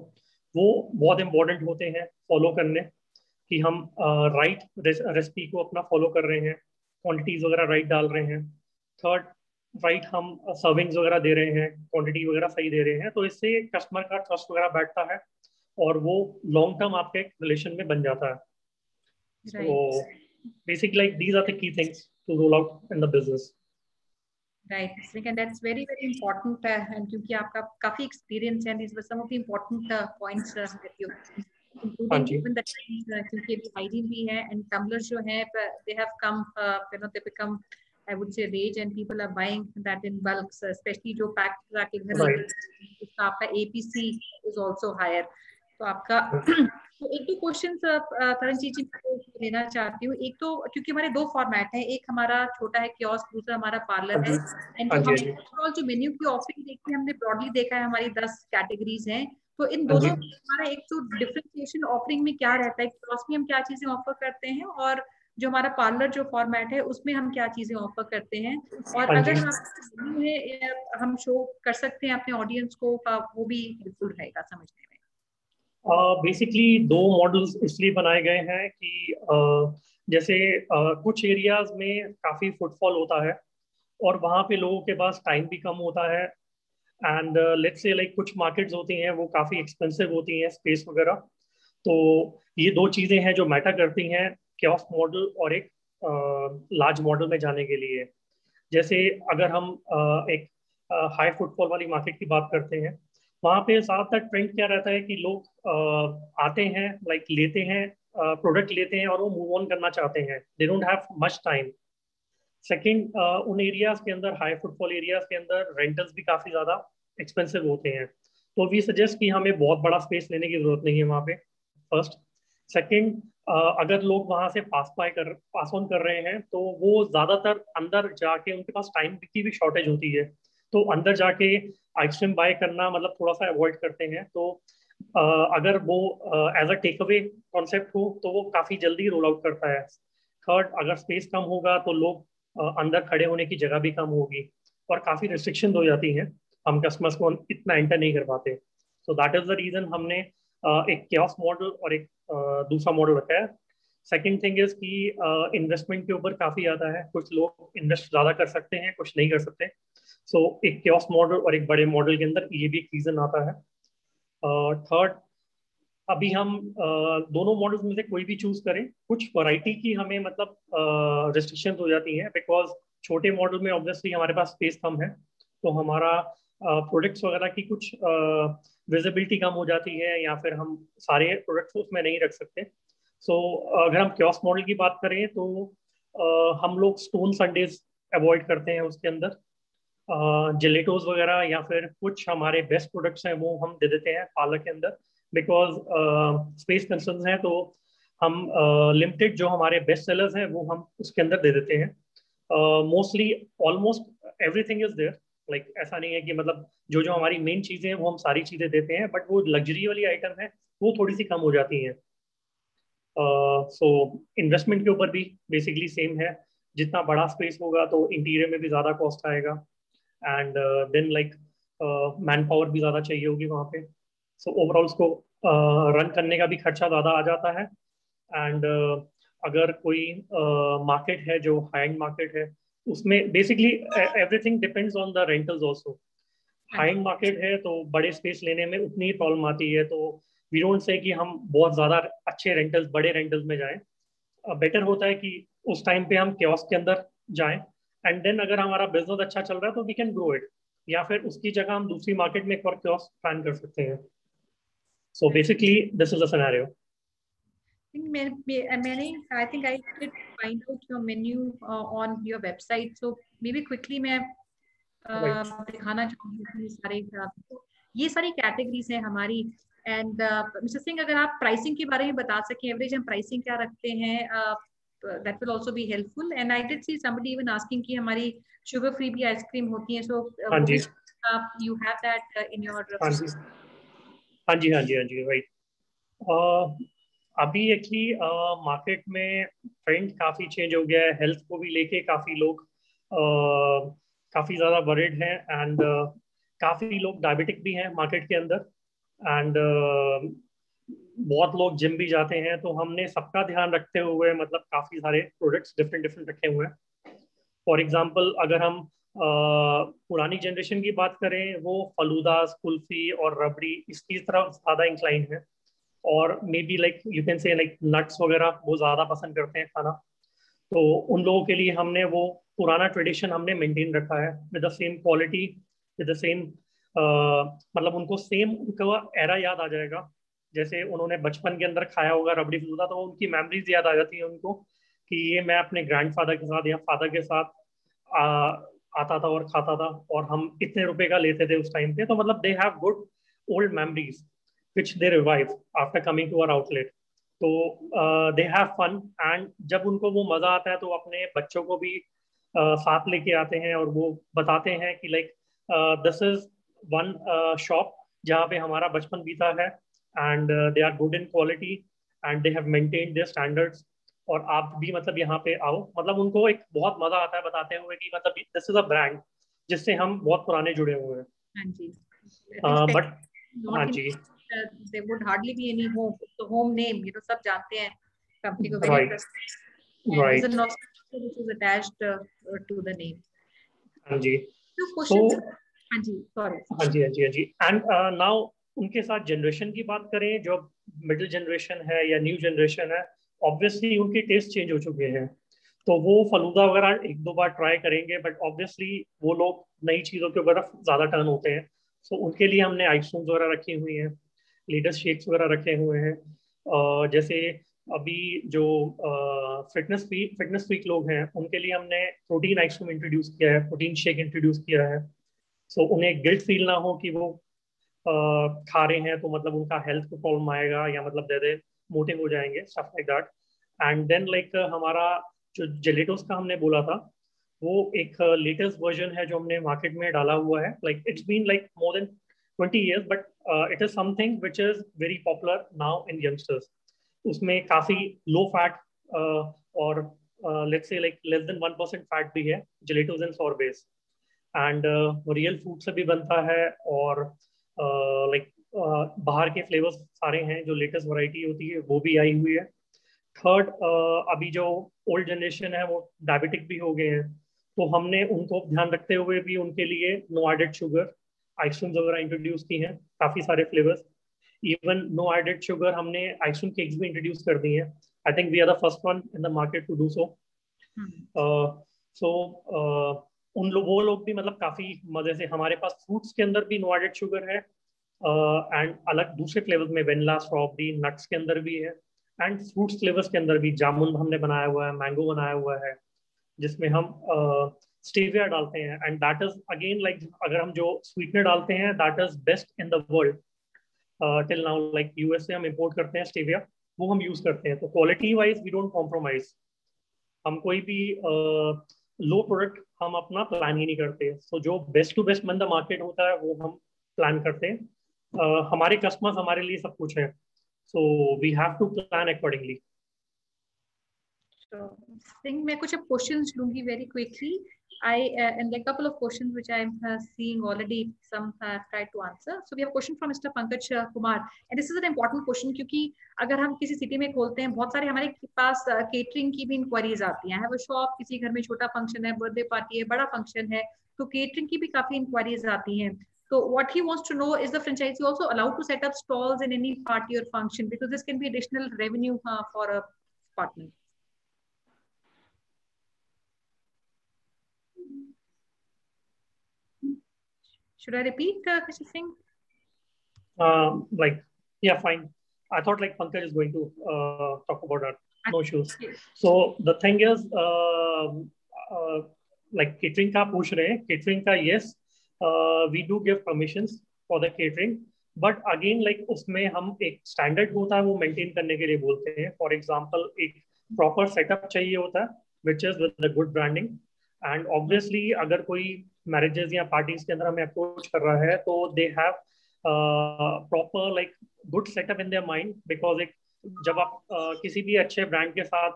वो बहुत इम्पोर्टेंट होते हैं फॉलो करने, कि हम राइट रेसिपी को अपना फॉलो कर रहे हैं, क्वांटिटीज वगैरह राइट डाल रहे हैं. थर्ड, राइट हम सर्विंग्स वगैरह दे रहे हैं, क्वांटिटी वगैरह सही दे रहे हैं, तो इससे कस्टमर का ट्रस्ट वगैरह बैठता है और वो लॉन्ग टर्म आपके रिलेशन में बन जाता है. So basically, like these are the key things to roll out in the business. Right, and that's very very important. And क्योंकि आपका काफी experience है, these were some of the important points that you, including even the क्योंकि अभी hygiene भी है and tumblers जो है, they have come, they become, I would say, rage, and people are buying that in bulks, especially जो pack के घर उसका आपका APC is also higher. तो आपका तो एक दो क्वेश्चन तरनजीत जी मैं लेना चाहती हूँ. एक तो क्योंकि हमारे दो फॉर्मेट हैं, एक हमारा छोटा है कियोस्क, दूसरा हमारा पार्लर है. एंड जो हम जो मेन्यू की ऑफरिंग देखी है, हमने ब्रॉडली देखा है हमारी 10 कैटेगरीज हैं. तो इन दोनों में हमारा एक तो डिफरेंशिएशन ऑफरिंग में क्या रहता है, कियोस्क में हम क्या चीजें ऑफर करते हैं, और जो हमारा पार्लर जो फॉर्मेट है उसमें हम क्या चीजें ऑफर करते हैं, और अगर हम शो कर सकते हैं अपने ऑडियंस को, वो भी हेल्पफुल रहेगा समझने में. बेसिकली दो मॉडल्स इसलिए बनाए गए हैं कि जैसे कुछ एरियाज में काफ़ी फुटफॉल होता है और वहाँ पे लोगों के पास टाइम भी कम होता है. एंड लेट्स से लाइक कुछ मार्केट्स होती हैं वो काफ़ी एक्सपेंसिव होती हैं, स्पेस वगैरह. तो ये दो चीज़ें हैं जो मैटर करती हैं कियोस्क मॉडल और एक लार्ज मॉडल में जाने के लिए. जैसे अगर हम एक हाई फुटफॉल वाली मार्केट की बात करते हैं, वहाँ पे ज़्यादातर ट्रेंड क्या रहता है कि लोग आते हैं, लाइक लेते हैं, प्रोडक्ट लेते हैं और वो मूव ऑन करना चाहते हैं. They don't have much time. Second, उन एरियाज के अंदर, हाई फुटफॉल एरियाज के अंदर रेंटल्स भी काफ़ी ज़्यादा एक्सपेंसिव होते हैं. तो वी सजेस्ट कि हमें बहुत बड़ा स्पेस लेने की जरूरत नहीं है वहाँ पे, फर्स्ट. सेकंड, अगर लोग वहाँ से पास ऑन कर रहे हैं तो वो ज़्यादातर अंदर जाके, उनके पास टाइम की भी शॉर्टेज होती है, तो अंदर जाके आइसक्रीम बाय करना मतलब थोड़ा सा अवॉइड करते हैं. तो अगर वो as a take away concept हो तो वो काफ़ी जल्दी रोल आउट करता है. थर्ड, अगर स्पेस कम होगा तो लोग अंदर खड़े होने की जगह भी कम होगी और काफ़ी रिस्ट्रिक्शन हो जाती हैं, हम कस्टमर्स को इतना एंटर नहीं कर पाते. सो दैट इज द रीज़न हमने एक कियोस्क मॉडल और एक दूसरा मॉडल रखा है. सेकेंड थिंग इज कि इन्वेस्टमेंट के ऊपर काफ़ी आता है, कुछ लोग इन्वेस्ट ज़्यादा कर सकते हैं, कुछ नहीं कर सकते. सो एक कियोस्क मॉडल और एक बड़े मॉडल के अंदर ये भी एक रीज़न आता है. थर्ड, अभी हम दोनों मॉडल्स में से कोई भी चूज करें, कुछ वैरायटी की हमें मतलब रिस्ट्रिक्शंस हो जाती हैं, बिकॉज छोटे मॉडल में ऑब्वियसली हमारे पास स्पेस कम है, तो हमारा प्रोडक्ट्स वगैरह की कुछ विजिबिलिटी कम हो जाती है, या फिर हम सारे प्रोडक्ट्स उसमें नहीं रख सकते। सो अगर हम कियोस्क मॉडल की बात करें तो हम लोग स्टोन संडेज अवॉइड करते हैं उसके अंदर। जेलेटोज वगैरह या फिर कुछ हमारे बेस्ट प्रोडक्ट्स हैं वो हम दे देते हैं पार्लर के अंदर, बिकॉज स्पेस कंसर्न्स हैं, तो हम लिमिटेड जो हमारे बेस्ट सेलर्स हैं वो हम उसके अंदर दे देते हैं। Mostly almost everything is there, like ऐसा नहीं है कि मतलब जो जो हमारी मेन चीज़ें हैं वो हम सारी चीज़ें देते हैं, बट वो लग्जरी वाली आइटम है वो थोड़ी सी कम हो जाती हैं। सो इन्वेस्टमेंट के ऊपर भी बेसिकली सेम है, जितना बड़ा स्पेस होगा तो इंटीरियर में भी ज़्यादा कॉस्ट आएगा, and then like man power भी ज़्यादा चाहिए होगी वहाँ पे। सो ओवरऑल उसको रन करने का भी खर्चा ज़्यादा आ जाता है। एंड अगर कोई मार्केट है जो हाई एंड मार्केट है, उसमें basically everything depends on the rentals also. High and market है तो बड़े स्पेस लेने में उतनी ही प्रॉब्लम आती है, तो वी डोंट से कि हम बहुत ज़्यादा अच्छे रेंटल्स, बड़े रेंटल्स में जाएं। बेटर होता है कि उस टाइम पे हम कियोस्क के अंदर जाएं, एंड देन अगर हमारा बिजनेस अच्छा चल रहा है तो वी कैन ग्रो इट, या फिर उसकी जगह हम दूसरी मार्केट में एक और कियोस्क प्लान कर सकते हैं। So basically this is the scenario. I think I did find out your menu on your website. So maybe quickly मैं दिखाना चाहूँगी ये सारी कैटेगरीज हैं हमारी। एंड मिस्टर सिंह, अगर आप प्राइसिंग के बारे में बता सकें, एवरेज हम प्राइसिंग क्या रखते हैं, that will also be helpful. And I did see somebody even asking कि हमारी शुगर फ्री भी आइसक्रीम होती है, so हाँ जी, you have that in your हाँ जी, हाँ जी, हाँ जी, हाँ जी, राइट। अभी एक्चुअली मार्केट में ट्रेंड काफ़ी चेंज हो गया है, हेल्थ को भी लेके काफ़ी लोग काफ़ी ज़्यादा वरीड हैं, एंड काफ़ी लोग डायबिटिक भी हैं मार्केट के अंदर, एंड बहुत लोग जिम भी जाते हैं, तो हमने सबका ध्यान रखते हुए मतलब काफ़ी सारे प्रोडक्ट्स डिफरेंट डिफरेंट रखे हुए हैं। फॉर एग्जांपल अगर हम पुरानी जनरेशन की बात करें, वो फलूदा, कुल्फी और रबड़ी इसकी तरफ ज़्यादा इंक्लाइन है, और may be like you can say like nuts वगैरह वो ज़्यादा पसंद करते हैं खाना। तो उन लोगों के लिए हमने वो पुराना ट्रेडिशन हमने मेंटेन रखा है, with the same quality, with the same मतलब उनको सेम उनका एरा याद आ जाएगा, जैसे उन्होंने बचपन के अंदर खाया होगा रबड़ी फलूदा, तो उनकी मेमोरीज याद आ जाती है उनको कि ये मैं अपने ग्रैंडफादर के साथ या फादर के साथ आ, आता था और खाता था, और हम इतने रुपए का लेते थे उस टाइम पे। तो मतलब they have good old memories which they revive after coming to our outlet. तो दे हैव फन, एंड जब उनको वो मजा आता है तो अपने बच्चों को भी साथ लेके आते हैं, और वो बताते हैं कि like this is one shop जहाँ पे हमारा बचपन बीता है, and they are good in quality and they have maintained their standards, और आप भी मतलब यहाँ पे आओ। मतलब उनको एक बहुत मजा आता है बताते हुए कि मतलब दिस इज अ ब्रांड जिससे हम बहुत पुराने जुड़े हुए हैं। हाँ जी, बट हाँ जी, there would hardly be any home, so home name, you know, सब जानते हैं कंपनी को, very right, trusted, and right, there's a nostalgia which is attached to the name. हाँ जी। तो So क्वेश्चन, हाँ जी, सॉरी, हाँ जी, हाँ जी, हाँ जी, एंड नाउ उनके साथ जनरेशन की बात करें, जो मिडिल जनरेशन है या न्यू जनरेशन है, ऑब्वियसली उनके टेस्ट चेंज हो चुके हैं, तो वो फलूदा वगैरह एक दो बार ट्राई करेंगे, बट ऑब्वियसली वो लोग नई चीज़ों की तरफ ज़्यादा टर्न होते हैं। सो उनके लिए हमने आइसक्रीम्स वगैरह रखी हुई हैं, लेटेस्ट शेक्स वगैरह रखे हुए हैं। जैसे अभी जो फिटनेस फ्रीक लोग हैं उनके लिए हमने प्रोटीन आइसक्रीम इंट्रोड्यूस किया है, प्रोटीन शेक इंट्रोड्यूस किया है। सो उन्हें गिल्ट फील ना हो कि वो खा रहे हैं तो मतलब उनका हेल्थ को प्रॉब्लम आएगा, या मतलब दे मोटे हो जाएंगे, stuff like that. And then like हमारा जो जेलेटोस का हमने बोला था, वो एक लेटेस्ट वर्जन है जो हमने मार्केट में डाला हुआ है। Like it's been like more than 20 years, but it is something which is very popular now in youngsters. उसमें काफी लो फैट और let's say like less than 1% fat भी है, gelatos and sorbets, and real food से भी बनता है, और लाइक बाहर के फ्लेवर्स सारे हैं, जो लेटेस्ट वैरायटी होती है वो भी आई हुई है। थर्ड, अभी जो ओल्ड जनरेशन है वो डायबिटिक भी हो गए हैं, तो हमने उनको ध्यान रखते हुए भी उनके लिए नो एडेड शुगर आइसक्रीम्स वगैरह इंट्रोड्यूस की हैं, काफ़ी सारे flavours. Even no added sugar हमने आइसक्रीम केक्स भी इंट्रोड्यूस कर दी हैं. I think we are the first one in the market to do so. So वो लोग भी मतलब काफी मजे से. हमारे पास फ्रूट्स के अंदर भी नो एडेड शुगर है, एंड अलग दूसरे फ्लेवर्स में वेनिला, स्ट्रॉबेरी, नट्स के अंदर भी है, एंड फ्रूट्स फ्लेवर्स के अंदर भी जामुन हमने बनाया हुआ है, मैंगो बनाया हुआ है, जिसमें हम स्टेविया डालते हैं. And that is again like, अगर हम जो स्वीटनर डालते हैं that is best in the world till now. Like US से हम इम्पोर्ट करते हैं स्टेविया, वो हम यूज करते हैं. तो quality wise we don't compromise. हम कोई भी लो प्रोडक्ट हम अपना प्लान ही नहीं करते. सो जो बेस्ट टू बेस्ट मन द मार्केट होता है वो हम प्लान करते हैं. हमारे कस्टमर्स हमारे लिए सब कुछ है, so we have to plan accordingly. think मैं कुछ अब questions लूंगी very quickly. And like a couple of questions which I'm seeing already, some have tried to answer. So we have a question from Mr. Pankaj Kumar, and this is an important question क्योंकि अगर हम किसी city में खोलते हैं, बहुत सारे हमारे पास केटरिंग की भी इंक्वायरीज आती हैं. है वो शॉप, किसी घर में छोटा फंक्शन है, बर्थडे पार्टी है, बड़ा फंक्शन है, तो केटरिंग की भी काफी इंक्वायरीज आती हैं. So what he wants to know is the franchisee also allowed to set up stalls in any party or function, because this can be additional revenue for a partner. Should I repeat, Mr. Singh? Like, yeah, fine. I thought like Pankaj is going to talk about that. No issues. So the thing is, like catering का पूछ रहे हैं. Catering का yes, we do give permissions for the catering, but again like उसमें हम एक standard होता है वो maintain करने के लिए बोलते हैं. For example, एक proper setup चाहिए होता है, which is with the good branding. And obviously अगर कोई मैरिजेस या पार्टीज के अंदर हमें अप्रोच कर रहा है तो they have proper like good setup in their mind. Because एक जब आप किसी भी अच्छे ब्रांड के साथ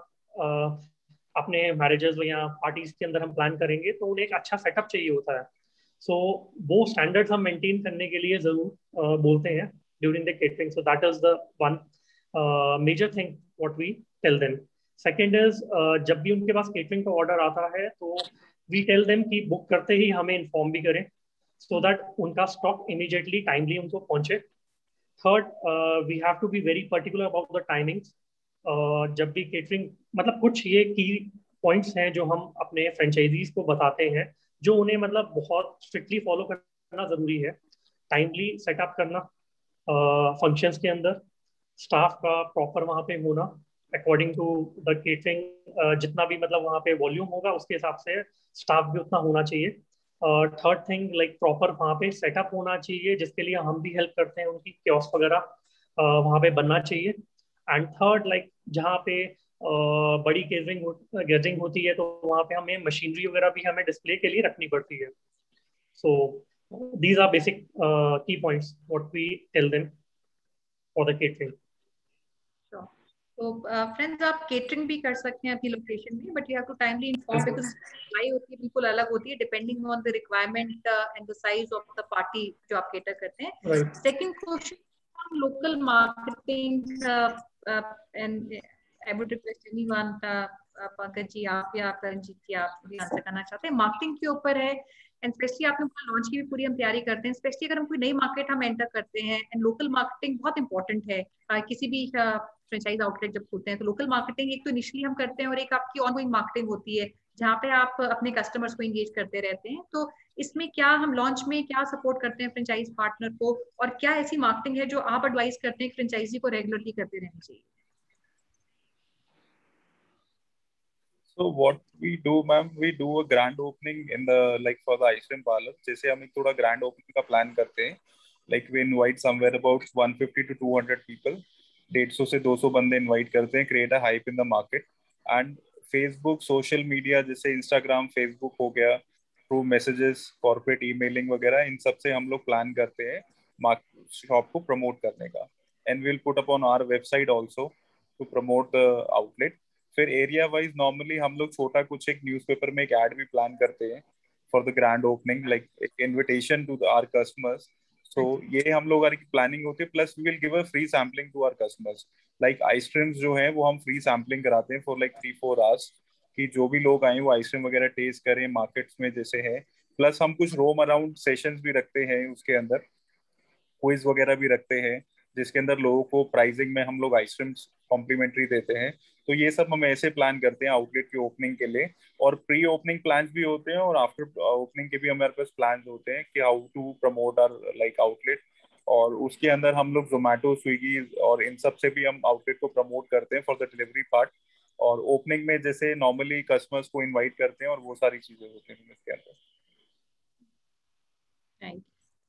अपने मैरिजेस या पार्टीज के अंदर हम प्लान करेंगे तो उन्हें एक अच्छा सेटअप चाहिए होता है. सो वो स्टैंडर्ड्स हम मेंटेन करने के लिए जरूर बोलते हैं during the catering. So that is the one major thing what we tell them. Second is, जब भी उनके पास केटरिंग का ऑर्डर आता है तो वी टेल देम कि बुक करते ही हमें इन्फॉर्म भी करें, सो दैट उनका स्टॉक इमीडिएटली टाइमली उनको पहुंचे. Third, we have to be very particular about the timings. जब भी केटरिंग, मतलब कुछ ये की पॉइंट्स हैं जो हम अपने फ्रेंचाइजीज को बताते हैं, जो उन्हें मतलब बहुत स्ट्रिक्टली फॉलो करना जरूरी है. टाइमली सेटअप करना फंक्शंस के अंदर, स्टाफ का प्रॉपर वहाँ पे होना अकॉर्डिंग टू द केटरिंग. जितना भी मतलब वहाँ पे वॉल्यूम होगा उसके हिसाब से स्टाफ भी उतना होना चाहिए. थर्ड थिंग, लाइक प्रॉपर वहाँ पे सेटअप होना चाहिए, जिसके लिए हम भी हेल्प करते हैं. उनकी कियोस्क वगैरह वहाँ पे बनना चाहिए. एंड थर्ड, लाइक जहाँ पे बड़ी गैदरिंग होती है तो वहाँ पे हमें मशीनरी वगैरह भी हमें डिस्प्ले के लिए रखनी पड़ती है. So these are basic key points what we tell them for the catering. तो फ्रेंड्स, आप केटरिंग भी कर सकते हैं अपनी लोकेशन में, but you have to timely inform, because supply होती है बिल्कुल अलग होती है depending on the requirement and the size of the party जो आप केटर करते हैं. Second question, local marketing, and I would request anyone, Pankaj ji आप या करणजीत जी आप भी आंसर करना चाहते हैं. मार्केटिंग के ऊपर है, एंड स्पेशली आपने लॉन्च की भी पूरी हम तैयारी करते हैं, स्पेशली अगर हम कोई नई मार्केट हम एंटर करते हैं, एंड लोकल मार्केटिंग बहुत इंपॉर्टेंट है. किसी भी फ्रेंचाइज आउटलेट जब खोलते हैं तो लोकल मार्केटिंग एक तो इनिशियली हम करते हैं, और एक आपकी ऑनगोइंग मार्केटिंग होती है जहाँ पे आप अपने कस्टमर्स को एंगेज करते रहते हैं. तो इसमें क्या हम लॉन्च में क्या सपोर्ट करते हैं फ्रेंचाइज पार्टनर को, और क्या ऐसी मार्केटिंग है जो आप एडवाइस करते हैं फ्रेंचाइजी को रेगुलरली करते रहना चाहिए? So what we do, ma'am, we do a grand opening in the like for the ice cream parlor. जैसे हम एक थोड़ा grand opening का plan करते हैं, like we invite somewhere about 150 to 200 people. 150 से 200 बंदे invite करते हैं, create a hype in the market. And Facebook, social media जैसे Instagram, Facebook हो गया, through messages, corporate emailing वगैरह, इन सब से हम लोग plan करते हैं शॉप को promote करने का. And we'll put up on our website also to promote the outlet. फिर एरिया वाइज नॉर्मली हम लोग छोटा कुछ एक न्यूज़पेपर में एक एड भी प्लान करते हैं for the grand opening, like एक invitation to our customers. So ये हम लोग की प्लानिंग होती है. Plus we will give a free sampling to our customers. Like ice creams जो है वो हम फ्री सैम्पलिंग कराते हैं फॉर लाइक 3-4 आवर्स, कि जो भी लोग आए वो आइसक्रीम वगैरह टेस्ट करें मार्केट्स में जैसे है. प्लस हम कुछ रोम अराउंड सेशंस भी रखते हैं, उसके अंदर क्विज वगैरह भी रखते हैं, जिसके अंदर लोगों को प्राइसिंग में हम लोग आइसक्रीम कॉम्प्लीमेंट्री देते हैं। तो ये सब हम ऐसे प्लान करते हैं आउटलेट की ओपनिंग के लिए, और प्री ओपनिंग प्लान्स भी होते हैं और आफ्टर ओपनिंग के भी हमारे पास प्लान्स होते हैं कि how to promote our like outlet. और उसके अंदर हम लोग जोमेटो, स्विगी और इन सब से भी हम आउटलेट को प्रमोट करते हैं फॉर द डिलीवरी पार्ट। और ओपनिंग में जैसे नॉर्मली कस्टमर्स को इनवाइट करते हैं और वो सारी चीजें होती हैं इसके अंदर।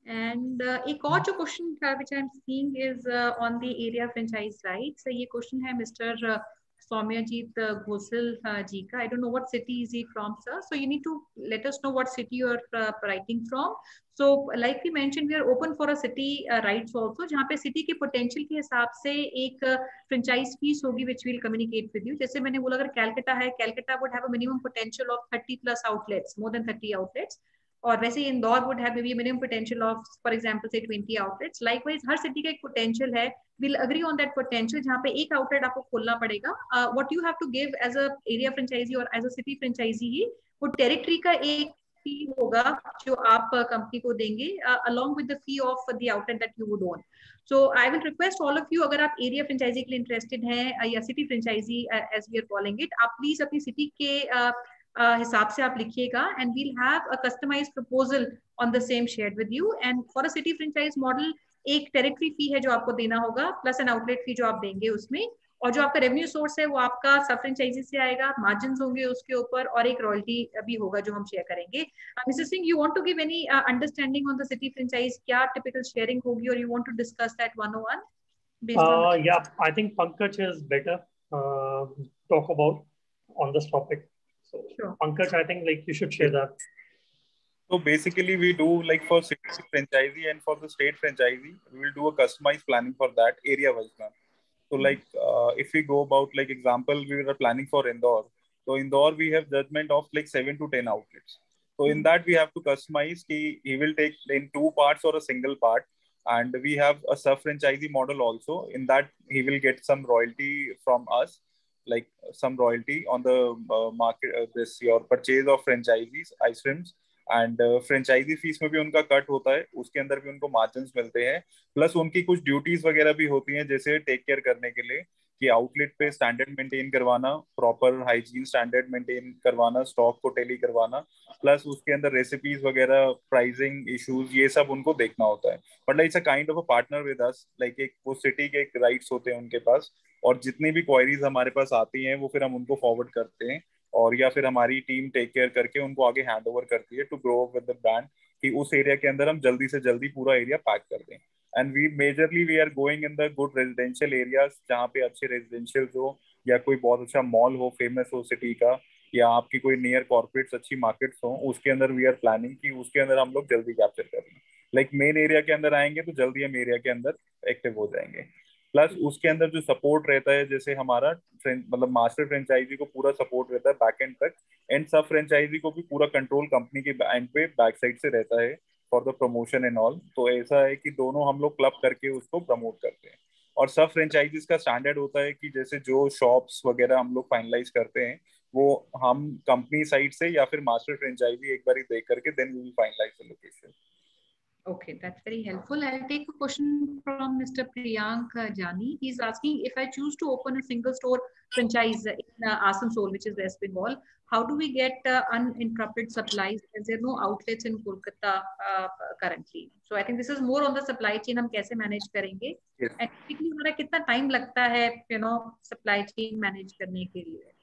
एंड एक और जो क्वेश्चन था which I am seeing is on the area franchise rights. ये क्वेश्चन है mister Soumyajit Ghosal ji ka. I don't know what city is he from, sir. So you need to let us know what city you are writing from. So like we mentioned, we are open for a city rights also, जहाँ पे city के potential के हिसाब से एक franchise fees होगी which we'll communicate with you. जैसे मैंने बोला अगर कैलकाटा है, Calcutta would have a minimum potential of 30 plus outlets, more than 30 outlets. और वैसे Indore would have maybe a minimum potential of, for example, say 20 outlets. Likewise, her city का एक potential है. We'll agree on that potential जहाँ पे एक outlet आपको खोलना पड़ेगा. What you have to give as a area franchisee और as a city franchisee ही वो territory का एक fee होगा जो आप company को देंगे along with the fee of the outlet that you would own. So I will request all of you, अगर आप area franchisee के लिए interested हैं या city franchisee as we are calling it, आप please अपनी city के हिसाब से आप लिखिएगा and we'll have a customized proposal on the same shared with you. And for a city franchise model एक टेरिटरी फी है जो आपको देना होगा प्लस एन आउटलेट फी जो आप देंगे उसमें, और जो आपका रेवेन्यू सोर्स है वो आपका सब फ्रेंचाइजी से आएगा, मार्जिन्स होंगे उसके ऊपर और एक रॉयल्टी भी होगा जो हम शेयर करेंगे. Mister Singh, you want to give any understanding on the city franchise, क्या टिपिकल शेयरिंग होगी, और you want to discuss that one on one? Yeah, I think Pankaj is better talk about on this topic. So sure. Pankaj, I think like you should share that. So basically we do like for city franchisee and for the state franchisee, we will do a customized planning for that area wise plan. So like if we go about like example, we were planning for Indore. So Indore we have judgment of like 7 to 10 outlets. So in that we have to customize he will take in 2 parts or a single part. And we have a sub-franchisee model also. In that he will get some royalty from us, like some royalty on the market, this your purchase of franchisees ice creams. And franchisee fees में भी उनका cut होता है, उसके अंदर भी उनको margins मिलते हैं, प्लस उनकी कुछ ड्यूटीज वगैरह भी होती हैं जैसे टेक केयर करने के लिए कि आउटलेट पे स्टैंडर्ड मेंटेन करवाना, प्रॉपर हाइजीन स्टैंडर्ड मेंटेन करवाना, स्टॉक को टेली करवाना, प्लस उसके अंदर रेसिपीज वगैरह, प्राइसिंग इश्यूज, ये सब उनको देखना होता है. But it's a kind of a partner with us, like एक वो सिटी के एक राइट्स होते हैं उनके पास, और जितनी भी क्वेरीज हमारे पास आती हैं वो फिर हम उनको फॉरवर्ड करते हैं, और या फिर हमारी टीम टेक केयर करके उनको आगे हैंड ओवर करती है to grow with the brand कि उस एरिया के अंदर हम जल्दी से जल्दी पूरा एरिया पैक कर दें. And we are going in the good residential areas जहाँ पे अच्छे रेजिडेंशियल हो या कोई बहुत अच्छा मॉल हो, फेमस हो सिटी का, या आपकी कोई नियर कॉर्पोरेट्स अच्छी मार्केट्स हो, उसके अंदर वी आर प्लानिंग कि उसके अंदर हम लोग जल्दी कैप्चर करें. लाइक मेन एरिया के अंदर आएंगे तो जल्दी हम एरिया के अंदर एक्टिव हो जाएंगे. प्लस उसके अंदर जो सपोर्ट रहता है, जैसे हमारा मतलब मास्टर फ्रेंचाइजी को पूरा सपोर्ट रहता है बैक एंड तक, एंड सब फ्रेंचाइजी को भी पूरा कंट्रोल कंपनी के एंड पे बैक साइड से रहता है for the promotion and all. तो ऐसा है कि दोनों हम लोग क्लब करके उसको प्रमोट करते हैं. और सब फ्रेंचाइजीज का स्टैंडर्ड होता है कि जैसे जो शॉप्स वगैरह हम लोग फाइनलाइज करते हैं वो हम कंपनी साइड से या फिर मास्टर फ्रेंचाइजी एक बार ही देख करके then we will finalize the location. Okay, that's very helpful. I'll take a question from Mr. Priyank Jani. He's asking, if I choose to open a single store franchise in Asansol, which is West Bengal, how do we get uninterrupted supplies as there are no outlets in Kolkata currently? So I think this is more on the supply chain. हम कैसे manage करेंगे? Yes. And typically हमारा कितना time लगता है, supply chain manage करने के लिए?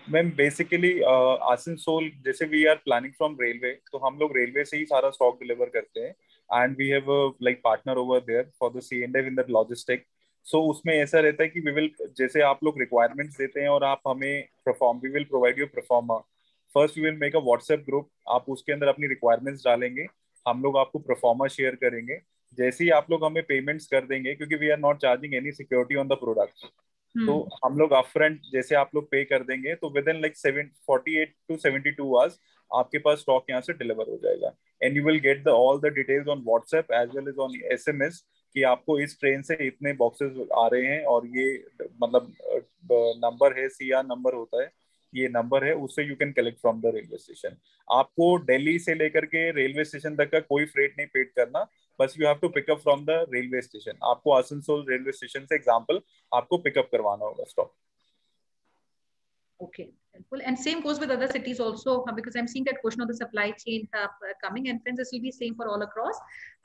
मैम बेसिकली आसनसोल जैसे we are planning from railway, तो हम लोग रेलवे से ही सारा स्टॉक डिलीवर करते हैं, and we have like partner over there for the C&F in the logistic. So उसमें ऐसा रहता है कि वी विल, जैसे आप लोग रिक्वायरमेंट्स देते हैं और आप हमें we will provide you performer. First we will make a WhatsApp group, आप उसके अंदर अपनी रिक्वायरमेंट्स डालेंगे, हम लोग आपको परफॉर्मर शेयर करेंगे. जैसे ही आप लोग हमें पेमेंट्स कर देंगे, क्योंकि we are not charging any security on the product, तो हम लोग अपफ्रंट जैसे आप लोग पे कर देंगे तो within like 48 to 72 hours आपके पास स्टॉक यहाँ से डिलीवर हो जाएगा. And you will get the all the details on WhatsApp as well as on SMS कि आपको इस ट्रेन से इतने बॉक्सेस आ रहे हैं और ये मतलब नंबर है, CR नंबर होता है, ये नंबर है, उससे you can collect from the railway station. आपको दिल्ली से लेकर के रेलवे स्टेशन तक का कोई फ्रेट नहीं पेड करना, बस you have to pick up from the railway station. आपको आसनसोल रेलवे स्टेशन से एग्जांपल आपको पिकअप करवाना होगा stock. Okay, helpful. And same goes with other cities also, because I'm seeing that question of the supply chain coming, and friends, this will be same for all across.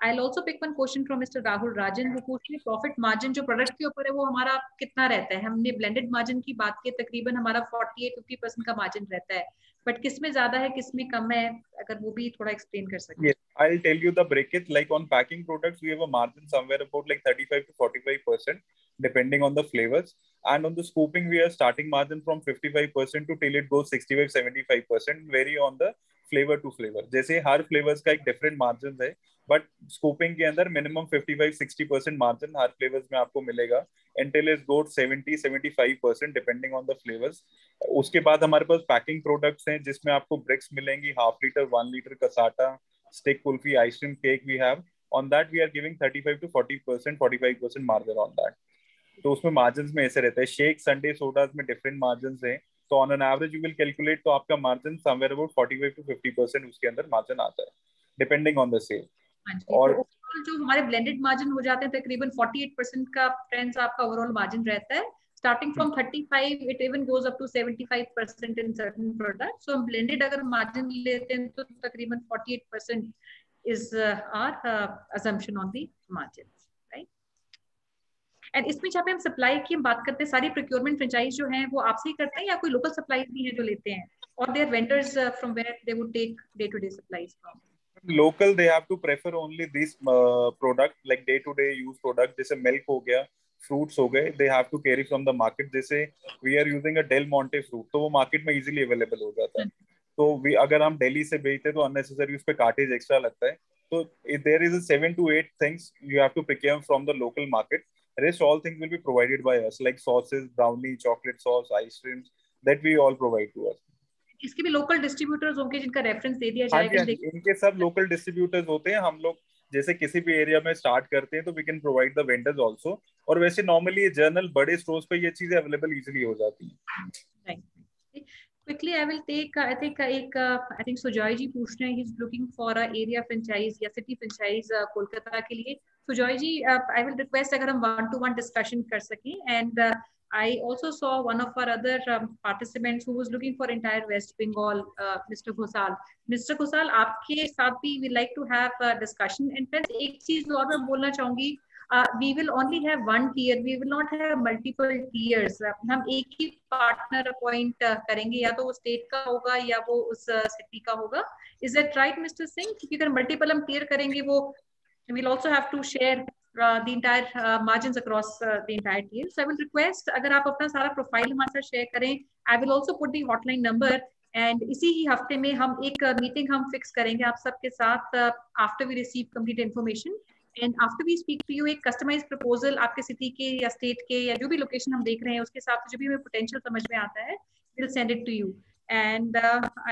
I'll also pick one question from Mr. Rahul Rajan, who पूछ रहे profit margin जो product के ऊपर है वो हमारा कितना रहता है। हमने blended margin की बात की, तकरीबन हमारा 48-50% का margin रहता है, but किस में ज्यादा है किस में कम है, अगर वो भी थोड़ा explain कर सकें। Yes, I'll tell you the break it. Like on packing products, we have a margin somewhere about like 35 to 45%, depending on the flavors. And on the scooping, we are starting margin from 55% to till it goes 65-75%, vary on the flavor to flavor. जैसे हर flavors का एक different margins है, but scooping के अंदर minimum 55-60% margin हर flavors में आपको मिलेगा, until it goes 70-75% depending on the flavors. उसके बाद हमारे पास packing products हैं जिसमें आपको bricks मिलेंगी, half liter, 1 liter kasata, stick kulfi, ice cream cake we have. On that we are giving 35 to 40%, 45% margin on that. तो उसमें मार्जिन में ऐसे रहता है। शेक, संडे सोडाज में डिफरेंट मार्जिन हैं, तो on an average you will calculate, तो आपका मार्जिन समवेयर अबाउट 45 to 50% उसके अंदर मार्जिन आता है, डिपेंडिंग ऑन द सेल। और तो जो हमारे ब्लेंडेड मार्जिन हो जाते हैं तकरीबन 48% का फ्रेंड्स आपका ओवरऑल मार्जिन रहता है, starting from 35 it even goes up to 75% in certain products. So हम ब्लेंडेड अगर मार्जिन लेते हैं तो तकरीबन 48% is our assumption on the margin, right. And इसमें जहाँ पे हम सप्लाई की हम बात करते हैं, सारी प्रोक्योरमेंट फ्रेंचाइज जो हैं वो आपसे ही करते हैं या कोई लोकल सप्लाईज भी हैं जो लेते हैं, और their vendors from where they would take day to day supplies from? local they have to prefer only these product like day to day use product, जैसे milk हो गया, fruits हो गए, they have to carry from the market। जैसे we are using a Del Monte fruit, तो वो market में easily available हो जाता है। तो अगर हम दिल्ली से भेजते तो unnecessary उस पे कार्टेज एक्स्ट्रा लगता है। तो there is a 7 to 8 things you have to procure from the local market. Rest all things will be provided by us, like sauces, brownie, chocolate sauce, ice creams, that we all provide to us. इसके भी local distributors होंगे जिनका reference दे दिया जाएगा? इनके सब local distributors होते हैं। हम लोग जैसे किसी भी एरिया में स्टार्ट करते हैं तो we can provide the vendors also, और वैसे नॉर्मली जर्नल बड़े स्टोर्स पे ये चीजें अवेलेबल इजीली हो जाती हैं। Quickly, I will take. I think Sujoy ji पूछ रहे हैं, he's looking for a area franchise या city franchise कोलकाता के लिए। Sujoy ji, I will request अगर हम 1-to-1 discussion कर सकें, and I also saw one of our other participants who was looking for entire West Bengal, Mr. Ghosal. Mr. Ghosal, आपके साथ भी we like to have a discussion. And friends, एक चीज और मैं बोलना चाहूंगी, we will only have one tier, we will not have multiple tiers. हम एक ही पार्टनर अपॉइंट करेंगे, या तो वो स्टेट का होगा या वो उस सिटी का होगा। Is that right mister Singh? क्योंकि अगर मल्टीपल हम tier करेंगे, वो we'll also have to share the entire margins across the entire tier. So I will request अगर आप अपना सारा प्रोफाइल हमारे साथ शेयर करें, I will also put the hotline number, and इसी ही हफ्ते में हम एक मीटिंग हम फिक्स करेंगे आप सबके साथ after we receive complete information, and after we speak to you, एक कस्टमाइज्ड प्रपोजल आपके सिटी के या स्टेट के या जो भी लोकेशन हम देख रहे हैं उसके हिसाब से जो भी हमें पोटेंशियल समझ में आता है, we'll send it to you. And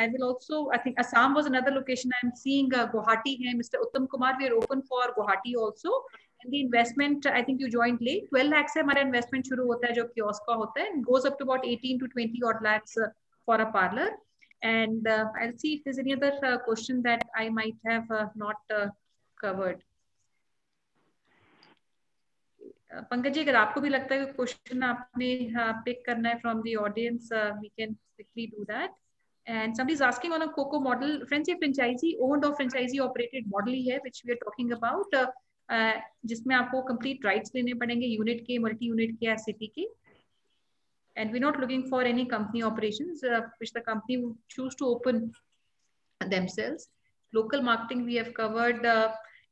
I will also, I think Assam was another location I'm seeing. Guwahati hai Mr. Uttam Kumar, we are open for Guwahati also. And the investment, I think you joined late, 12 lakhs है हमारा investment शुरू होता है जो kiosk का होता है, and goes up to about 18 to 20 odd lakhs for a parlor. And I'll see if there's any other question that I might have not covered. Pankaj ji, अगर आपको भी लगता है कि क्वेश्चन आपने पिक करना है from the audience, we can quickly do that. And somebody is asking on a COCO model. Friends, ये फ्रेंचाइजी ओन्ड और फ्रेंचाइजी ऑपरेटेड मॉडल ही है which we are talking about, जिसमें आपको कंप्लीट राइट्स लेने पड़ेंगे यूनिट के, मल्टी यूनिट के या सिटी के. And we not looking for any company operations which the company would choose to open themselves. Local marketing we have covered.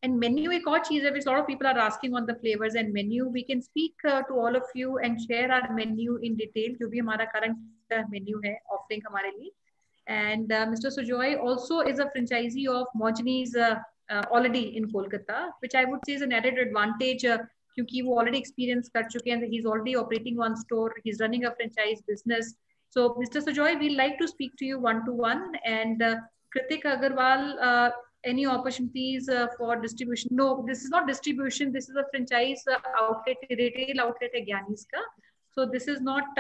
And menu एक और चीज है which a lot of people are asking on the flavors and menu. We can speak to all of you and share our menu in detail, जो भी हमारा current menu है offering हमारे लिए. And Mr. Sujoy also is a franchisee of Mojni's already in Kolkata, which I would say is an added advantage क्योंकि वो already experience कर चुके हैं, he's already operating one store, he's running a franchise business. So Mr. Sujoy, we'd like to speak to you 1-to-1. And Kritik Agarwal, any opportunities for distribution? No, this is not distribution. This is a franchise outlet, retail outlet है ज्ञानीज का. So this is not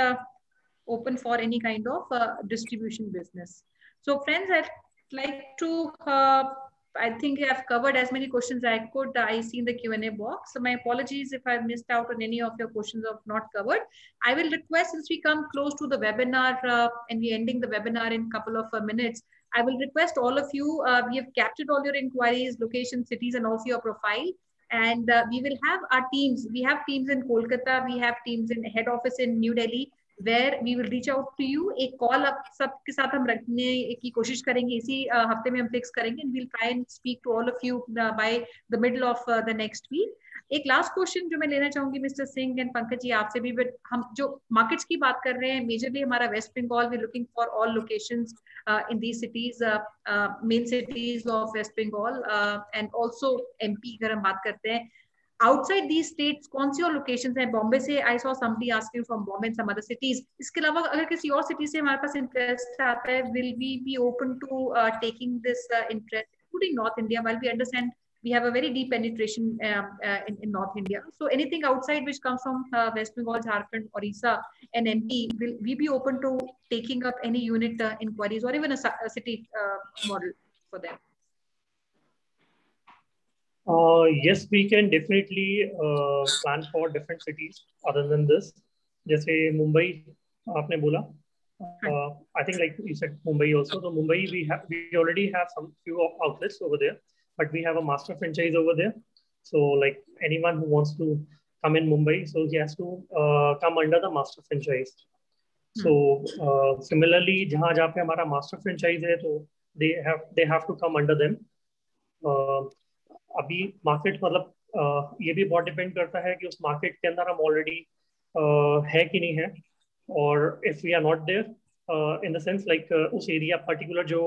open for any kind of distribution business. So friends, I'd like to, I think I've covered as many questions I could. I see in the Q&A box. So my apologies if I missed out on any of your questions or not covered. I will request, since we come close to the webinar and we're ending the webinar in a couple of minutes, I will request all of you, we have captured all your inquiries, location, cities, and also your profile. And we will have our teams. We have teams in Kolkata. We have teams in head office in New Delhi, where we will reach out to you. एक call up सबके साथ हम रखने की कोशिश करेंगे, इसी हफ्ते में हम fix करेंगे, and we'll try and speak to all of you by the middle of the next week. एक लास्ट क्वेश्चन जो मैं लेना चाहूंगी मिस्टर सिंह एंड पंकज जी आपसे भी, बट हम जो मार्केट्स की बात कर रहे हैं, मेजरली हमारा West Bengal, we looking for all locations in the cities, main cities of West Bengal and also MP अगर हम बात करते हैं, outside these states कौन सी और लोकेशंस हैं? बॉम्बे से I saw somebody asking from Bombay and some other cities. इसके अलावा अगर किसी और सिटी से हमारे पास इंटरेस्ट आता है, will we be open to taking this interest, including North India, while we understand we have a very deep penetration in North India. So anything outside which comes from West Bengal, Jharkhand, Orissa and MP, will we be open to taking up any unit inquiries or even a city model for them? Yes, we can definitely plan for different cities other than this. जैसे मुंबई आपने बोला, I think like you said Mumbai also. So Mumbai we already have some few outlets over there, but we have a master franchise over there. So like anyone who wants to come in Mumbai, so he has to come under the master franchise. So similarly, जहाँ पे हमारा master franchise है, तो they have to come under them. अभी market मतलब ये भी बहुत डिपेंड करता है कि उस मार्केट के अंदर हम ऑलरेडी है कि नहीं है, और if we are not there in the sense like उस एरिया पर्टिकुलर जो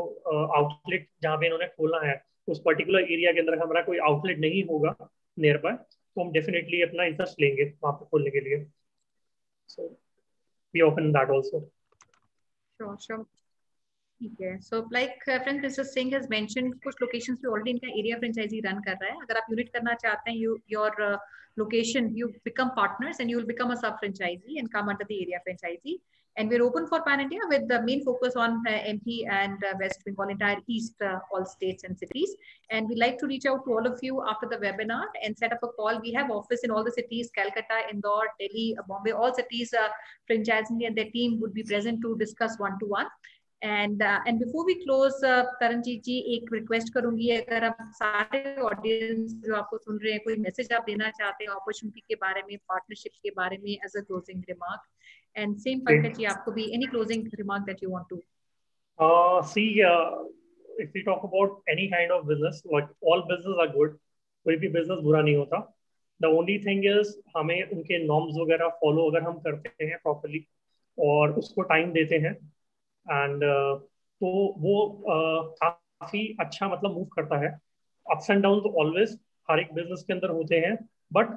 आउटलेट जहाँ पे इन्होंने खोला है, उस पर्टिकुलर एरिया के अंदर हमारा कोई आउटलेट नहीं होगा नियर बाय, तो हम डेफिनेटली अपना इंटरेस्ट लेंगे वहाँ पे खोलने के लिए. So we open that also. Sure. ठीक है. So like friends, Mr. Singh has mentioned कुछ locations पे already इनका area franchisee run कर रहा है. अगर आप unit करना चाहते हैं, your location, you become partners and you will become a sub franchisee and come under the area franchisee. And we're open for Pan India with the main focus on MP and West Bengal, entire East, all states and cities. And we like to reach out to all of you after the webinar and set up a call. We have office in all the cities, Calcutta, Indore, Delhi, Bombay, all cities. Franchisee and their team would be present to discuss one-to-one. And before we close, Taranjeet जी एक request करूंगी, अगर आप सारे audience जो आपको सुन रहे हैं, कोई message आप देना चाहते हैं opportunity के बारे में, partnership के बारे में as a closing remark. And same Pankaj जी, आपको भी any closing remark that you want to? If we talk about any kind of business, like all business are good, कोई भी business बुरा नहीं होता. The only thing is हमें उनके norms वगैरह follow अगर हम करते हैं properly और उसको time देते हैं, एंड तो वो काफी अच्छा मतलब मूव करता है. अप्स एंड डाउन तो ऑलवेज हर एक बिजनेस के अंदर होते हैं, बट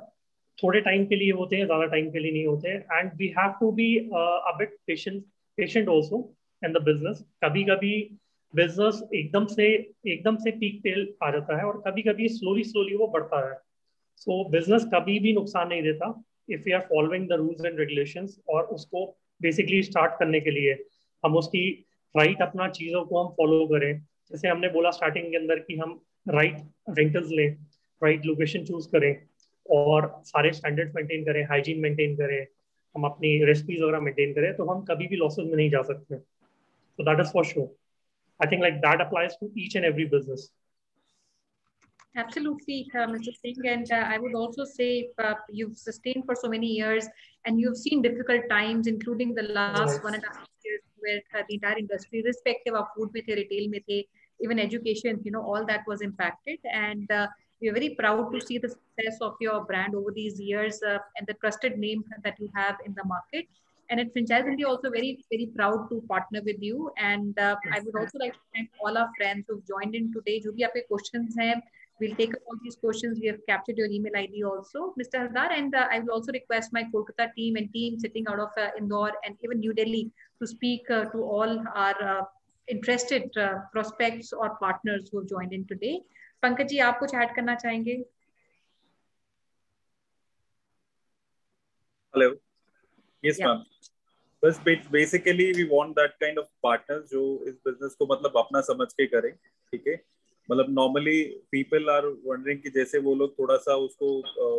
थोड़े टाइम के लिए होते हैं, ज्यादा टाइम के लिए नहीं होते. And we have to be a bit patient also in the business. कभी कभी बिजनेस एकदम से पीक पे आ जाता है और कभी कभी स्लोली वो बढ़ता है. सो बिजनेस कभी भी नुकसान नहीं देता if we are following the rules and regulations. और उसको बेसिकली स्टार्ट करने के लिए हम उसकी राइट अपना चीज़ों को हम फॉलो करें. जैसे हमने बोला स्टार्टिंग के अंदर कि हम राइट रेंटल्स लें, राइट लोकेशन चूज करें और सारे स्टैंडर्ड्स मेंटेन करें, हाइजीन मेंटेन करें, हम अपनी रेसिपीज वगैरह मेंटेन करें, तो हम कभी भी लॉसेस में नहीं जा सकते. So that is for sure. I think like that applies to each and every business. Absolutely, Mr. Singh, and I would also say you've sustained for so many years and you've seen difficult times, including the last 1.5 years where the entire industry, irrespective of food mein the, retail mein the, even education, all that was impacted. And we are very proud to see the success of your brand over these years and the trusted name that you have in the market. And at Franchise India, also very, very proud to partner with you. And I would also like to thank all our friends who've joined in today. Jo bhi aapke questions hain, we'll take up all these questions. We have captured your email ID also, Mr. Haldar. And I will also request my Kolkata team and team sitting out of Indore and even New Delhi to speak to all our interested prospects or partners who have joined in today. Pankaj ji, आप कुछ add करना चाहेंगे? Hello. Yes, ma'am. बस basically we want that kind of partners जो इस business को मतलब अपना समझ के करें, ठीक है। मतलब नॉर्मली पीपल आर वंडरिंग कि जैसे वो लोग थोड़ा सा उसको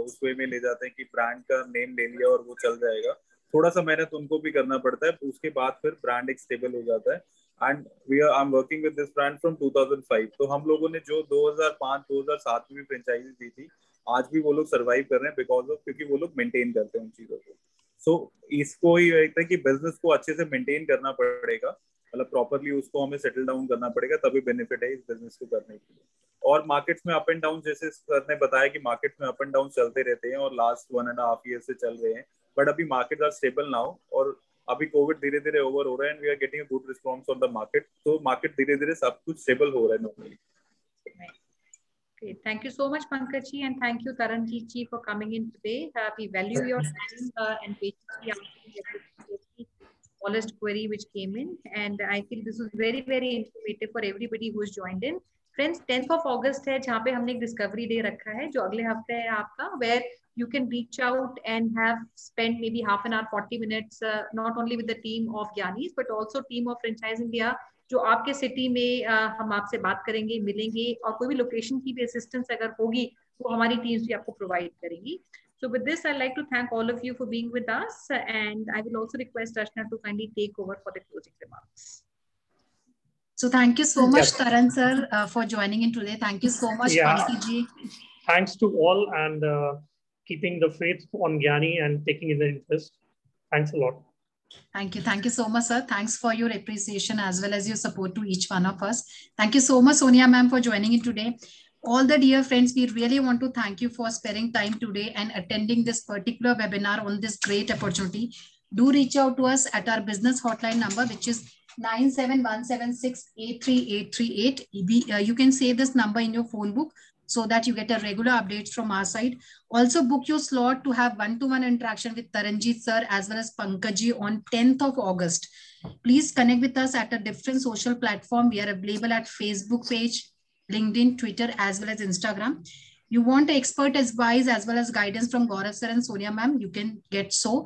उस वे में ले जाते हैं कि ब्रांड का नेम ले लिया और वो चल जाएगा। थोड़ा सा मेहनत उनको भी करना पड़ता है, उसके बाद फिर ब्रांड एक स्टेबल हो जाता है। And I am working with this brand from 2005। तो हम लोगों ने जो 2005-2007 में भी फ्रेंचाइजी दी थी, आज भी वो लोग सर्वाइव कर रहे हैं बिकॉज ऑफ, क्योंकि वो लोग मेंटेन करते हैं उन चीजों को। सो इसको ही लगता है कि बिजनेस को अच्छे से मेंटेन करना पड़ेगा, मतलब प्रॉपरली उसको हमें सेटल डाउन करना पड़ेगा, तभी बेनिफिट है इस बिजनेस को करने के लिए। और मार्केट्स में अप एंड डाउन, जैसे सर ने बताया कि मार्केट्स में अप एंड डाउन चलते रहते हैं और लास्ट 1.5 ईयर से चल रहे हैं, बट अभी मार्केट आर स्टेबल नाउ। और अभी कोविड धीरे धीरे ओवर हो रहा है and we are getting a good response on the market. तो मार्केट धीरे धीरे सब कुछ स्टेबल हो रहा है normally. Okay, thank you so much, Pankaj ji, and thank you, Taranjeet ji, for coming in today. We value your time and patiently answering every smallest query which came in, and I feel this was very, very informative for everybody who has joined in. Friends, 10th of August है जहाँ पे हमने एक discovery day रखा है जो अगले हफ्ते है आपका, where you can reach out and have spent maybe half an hour, 40 minutes, not only with the team of Gyanis but also team of Franchise India, जो आपके सिटी में हम आपसे बात करेंगे, मिलेंगे, और कोई भी लोकेशन की भी असिस्टेंस अगर होगी वो हमारी टीम्स भी आपको प्रोवाइड करेंगी. So with this, I'd like to thank all of you for being with us, and I will also request Rachna to kindly take over for the closing remarks. So thank you so much, Taran sir, for joining in today. Thank you so much, Pankaj ji. Thanks to all, and keeping the faith on Gyani and taking in the interest. Thanks a lot. Thank you so much, sir. Thanks for your appreciation as well as your support to each one of us. Thank you so much, Sonia ma'am, for joining in today. All the dear friends, we really want to thank you for sparing time today and attending this particular webinar on this great opportunity. Do reach out to us at our business hotline number, which is 9717683838. You can save this number in your phone book so that you get a regular updates from our side. Also book your slot to have one-to-one interaction with Taranjeet sir as well as Pankaj ji on 10th of August. Please connect with us at a different social platform. We are available at Facebook page, LinkedIn, Twitter, as well as Instagram. You want expert advice as well as guidance from Gaurav sir and Sonia ma'am, you can get so.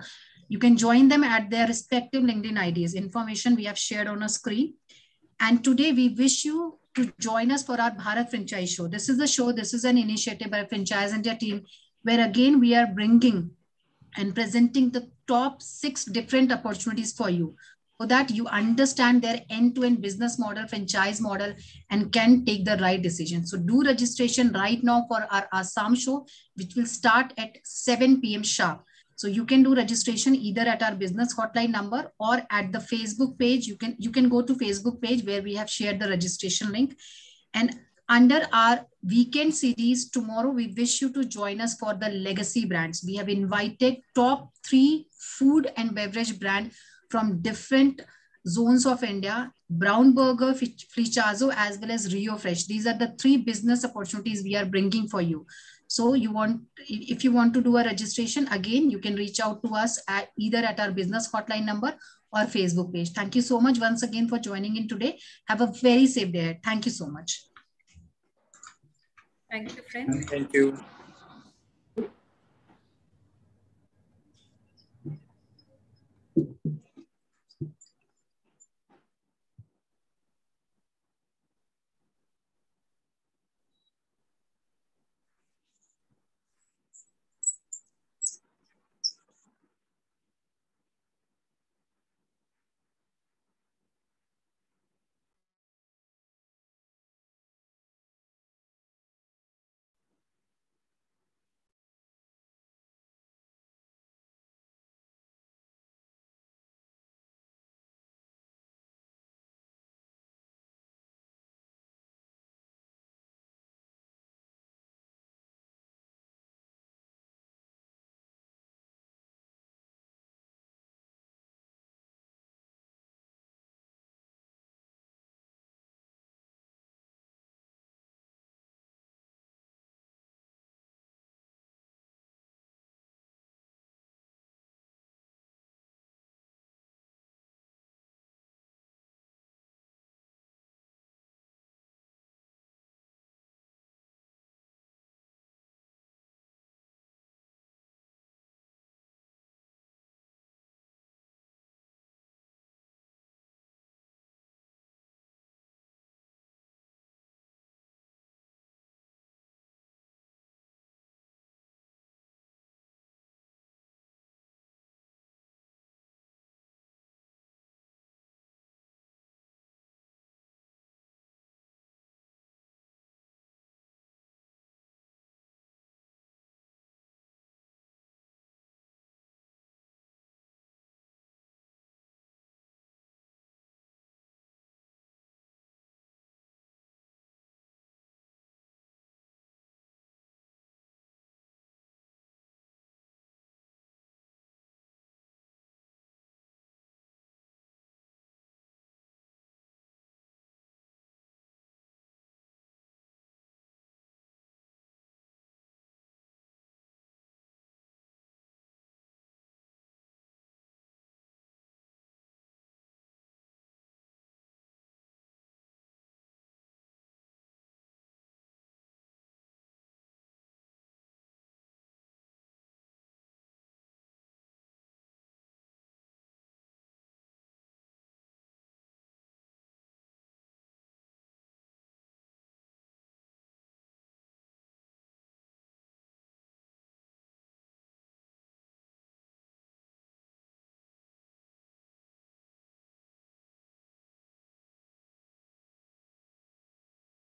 You can join them at their respective LinkedIn IDs. Information we have shared on a screen. And today we wish you to join us for our Bharat Franchise Show. This is the show, this is an initiative by Franchise India team, where again we are bringing and presenting the top 6 different opportunities for you, so that you understand their end-to-end business model, franchise model, and can take the right decision. So do registration right now for our Assam show, which will start at 7 p.m. sharp. So you can do registration either at our business hotline number or at the Facebook page. You can go to Facebook page where we have shared the registration link. And under our weekend series tomorrow, we wish you to join us for the legacy brands. We have invited top 3 food and beverage brand from different zones of India: Brown Burger, Flechazo, as well as Rio Fresh. These are the 3 business opportunities we are bringing for you. So if you want to do a registration, again, you can reach out to us at either at our business hotline number or Facebook page. Thank you so much once again for joining in today. Have a very safe day. Thank you so much. Thank you, friends. Thank you.